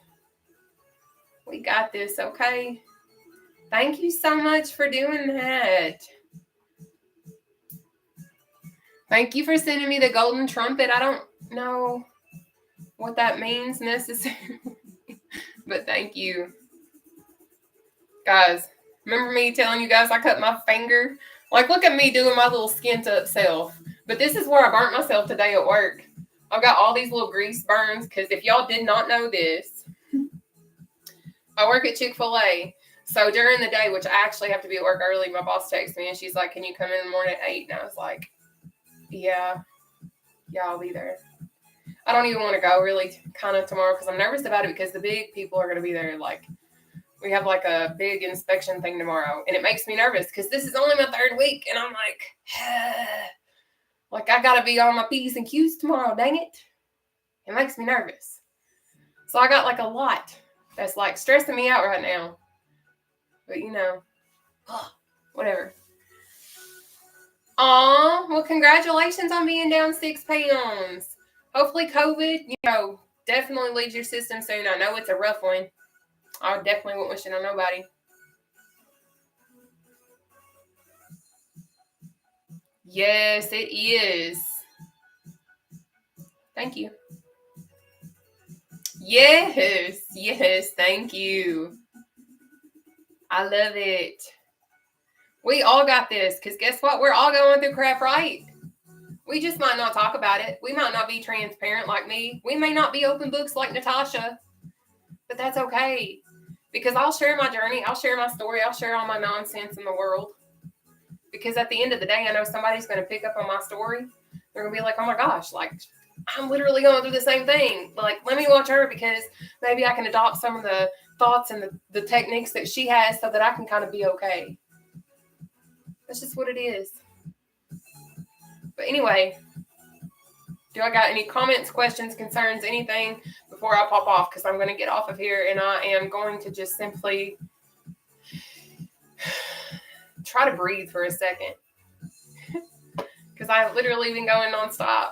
we got this, okay? Thank you so much for doing that. Thank you for sending me the golden trumpet. I don't know what that means necessarily, but thank you. Guys, remember me telling you guys I cut my finger? Like, look at me doing my little skint up self. But this is where I burnt myself today at work. I've got all these little grease burns because if y'all did not know this, I work at Chick-fil-A. So during the day, which I actually have to be at work early, my boss texts me and she's like, can you come in the morning at 8? And I was like, yeah, I'll be there. I don't even want to go really kind of tomorrow because I'm nervous about it because the big people are going to be there. Like, we have like a big inspection thing tomorrow and it makes me nervous because this is only my 3rd week and I'm like, like I got to be on my P's and Q's tomorrow. Dang it. It makes me nervous. So I got like a lot that's like stressing me out right now. But you know, whatever. Aw, well, congratulations on being down 6 pounds. Hopefully COVID, definitely leaves your system soon. I know it's a rough one. I definitely won't wish it on nobody. Yes, it is. Thank you. Yes, thank you. I love it. We all got this, because guess what? We're all going through crap, right? We just might not talk about it. We might not be transparent like me. We may not be open books like Nataushia, but that's okay. Because I'll share my journey. I'll share my story. I'll share all my nonsense in the world. Because at the end of the day, I know somebody's going to pick up on my story. They're going to be like, oh my gosh, like, I'm literally going through the same thing. Like, let me watch her because maybe I can adopt some of the thoughts and the techniques that she has so that I can kind of be okay. That's just what it is. But anyway, do I got any comments, questions, concerns, anything before I pop off? Because I'm going to get off of here and I am going to just simply try to breathe for a second. Because I've literally been going nonstop.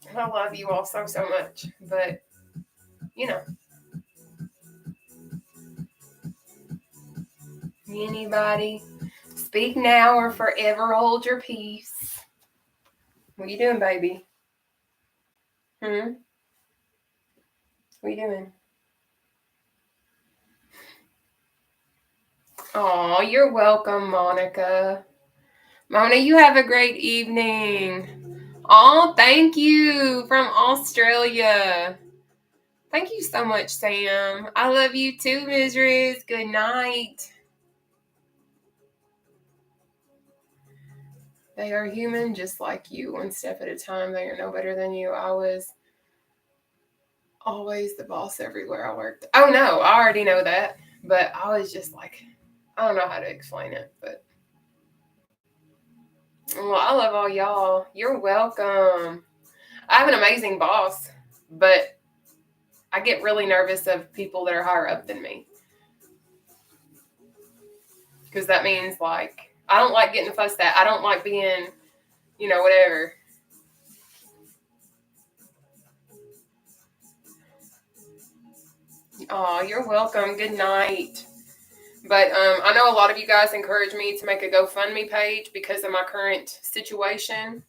And I love you all so much. But, Anybody? Speak now or forever hold your peace. What are you doing, baby? What are you doing? Oh, you're welcome, Monica. Mona, you have a great evening. Oh, thank you from Australia. Thank you so much, Sam. I love you too, Ms. Riz. Good night. They are human just like you, one step at a time. They are no better than you. I was always the boss everywhere I worked. Oh, no, I already know that. But I was just like, I don't know how to explain it. But, well, I love all y'all. You're welcome. I have an amazing boss, but I get really nervous of people that are higher up than me. Because that means, like, I don't like getting fussed at. I don't like being, whatever. Oh, you're welcome. Good night. But I know a lot of you guys encourage me to make a GoFundMe page because of my current situation.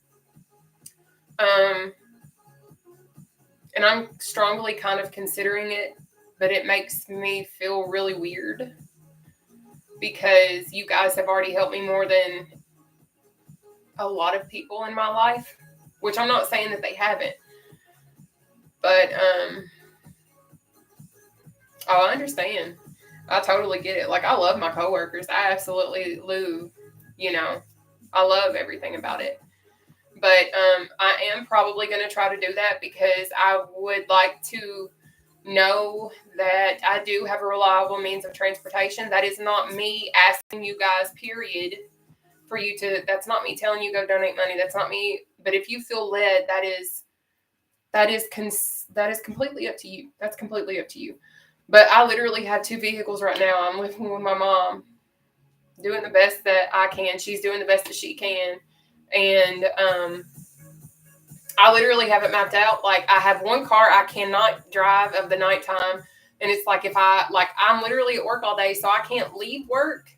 And I'm strongly kind of considering it, but it makes me feel really weird because you guys have already helped me more than a lot of people in my life, which I'm not saying that they haven't, but I understand. I totally get it. Like, I love my coworkers. I absolutely I love everything about it. But I am probably going to try to do that because I would like to know that I do have a reliable means of transportation. That is not me asking you guys, period, for you to, that's not me telling you go donate money. That's not me But if you feel led, that is completely up to you. That's completely up to you. But I literally have 2 vehicles right now. I'm living with my mom, doing the best that I can. She's doing the best that she can. And I literally have it mapped out. Like, I have one car I cannot drive of the nighttime. And it's like, if I'm literally at work all day, so I can't leave work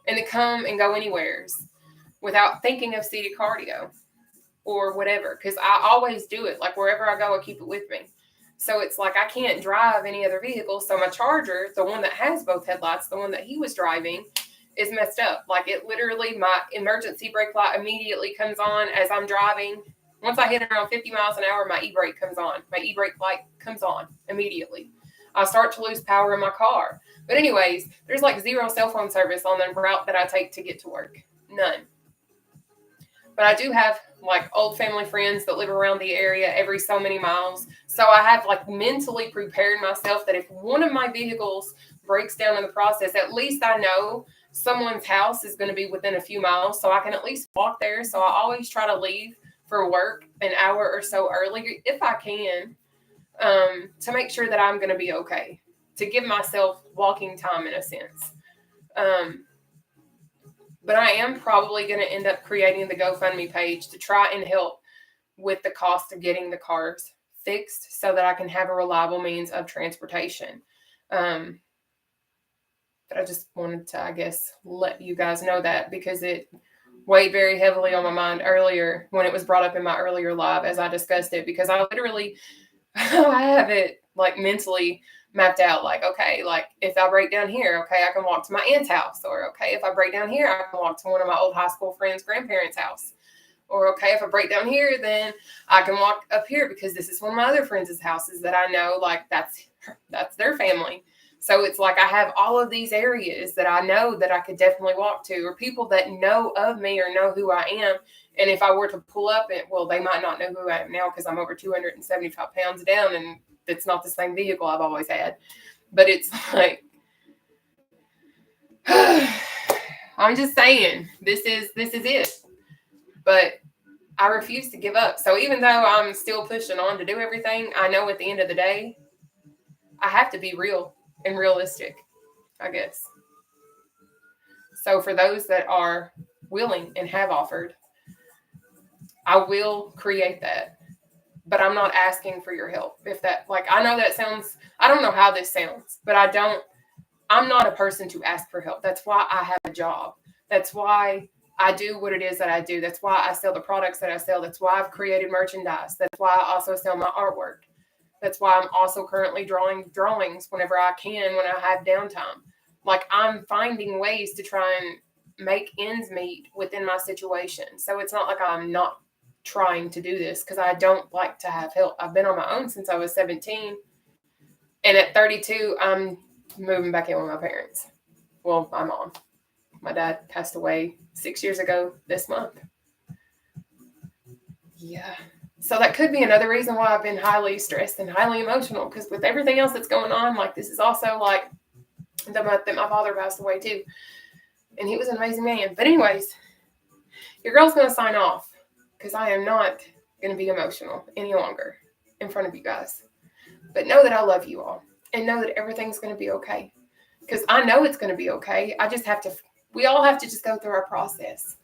and then come and go anywheres without thinking of seated cardio or whatever. Because I always do it. Like, wherever I go, I keep it with me. So it's like, I can't drive any other vehicle. So my Charger, the one that has both headlights, the one that he was driving, is messed up. Like, it literally, my emergency brake light immediately comes on as I'm driving. Once I hit around 50 miles an hour, my e-brake comes on. My e-brake light comes on immediately. I start to lose power in my car. But anyways, there's like 0 cell phone service on the route that I take to get to work. None. But I do have like old family friends that live around the area every so many miles. So I have like mentally prepared myself that if one of my vehicles breaks down in the process, at least I know someone's house is going to be within a few miles. So I can at least walk there. So I always try to leave for work an hour or so early if I can, to make sure that I'm going to be okay, to give myself walking time in a sense. But I am probably going to end up creating the GoFundMe page to try and help with the cost of getting the cars fixed so that I can have a reliable means of transportation. But I just wanted to, I guess, let you guys know that, because it weighed very heavily on my mind earlier when it was brought up in my earlier live as I discussed it, because I literally, I have it like mentally mapped out. Like, okay, like if I break down here, okay, I can walk to my aunt's house. Or okay, if I break down here, I can walk to one of my old high school friends' grandparents' house. Or okay, if I break down here, then I can walk up here because this is one of my other friends' houses that I know, like that's their family. So it's like I have all of these areas that I know that I could definitely walk to, or people that know of me or know who I am. And if I were to pull up, they might not know who I am now because I'm over 275 pounds down and it's not the same vehicle I've always had. But it's like, I'm just saying, this is it. But I refuse to give up. So even though I'm still pushing on to do everything, I know at the end of the day, I have to be real and realistic, I guess. So for those that are willing and have offered, I will create that. But I'm not asking for your help. If that, like, I know that sounds, I don't know how this sounds, but I'm not a person to ask for help. That's why I have a job. That's why I do what it is that I do. That's why I sell the products that I sell. That's why I've created merchandise. That's why I also sell my artwork. That's why I'm also currently drawing drawings whenever I can, when I have downtime. Like, I'm finding ways to try and make ends meet within my situation. So it's not like I'm not trying to do this, because I don't like to have help. I've been on my own since I was 17. And at 32, I'm moving back in with my parents. Well, my mom. My dad passed away 6 years ago this month. Yeah. So that could be another reason why I've been highly stressed and highly emotional, because with everything else that's going on, like, this is also like the month that my father passed away too. And he was an amazing man. But anyways, your girl's going to sign off, because I am not going to be emotional any longer in front of you guys. But know that I love you all, and know that everything's going to be okay, because I know it's going to be okay. I just have to, we all have to just go through our process.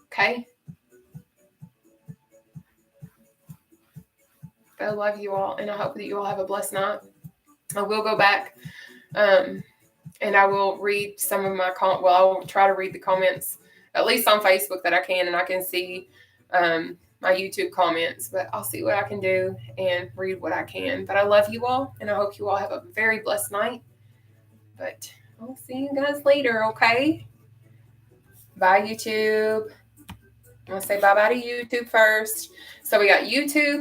Okay? I love you all, and I hope that you all have a blessed night. I will go back, and I will read some of my I'll try to read the comments, at least on Facebook that I can, and I can see my YouTube comments, but I'll see what I can do and read what I can. But I love you all, and I hope you all have a very blessed night. But I'll see you guys later, okay? Bye, YouTube. I'm going to say bye-bye to YouTube first. So we got YouTube.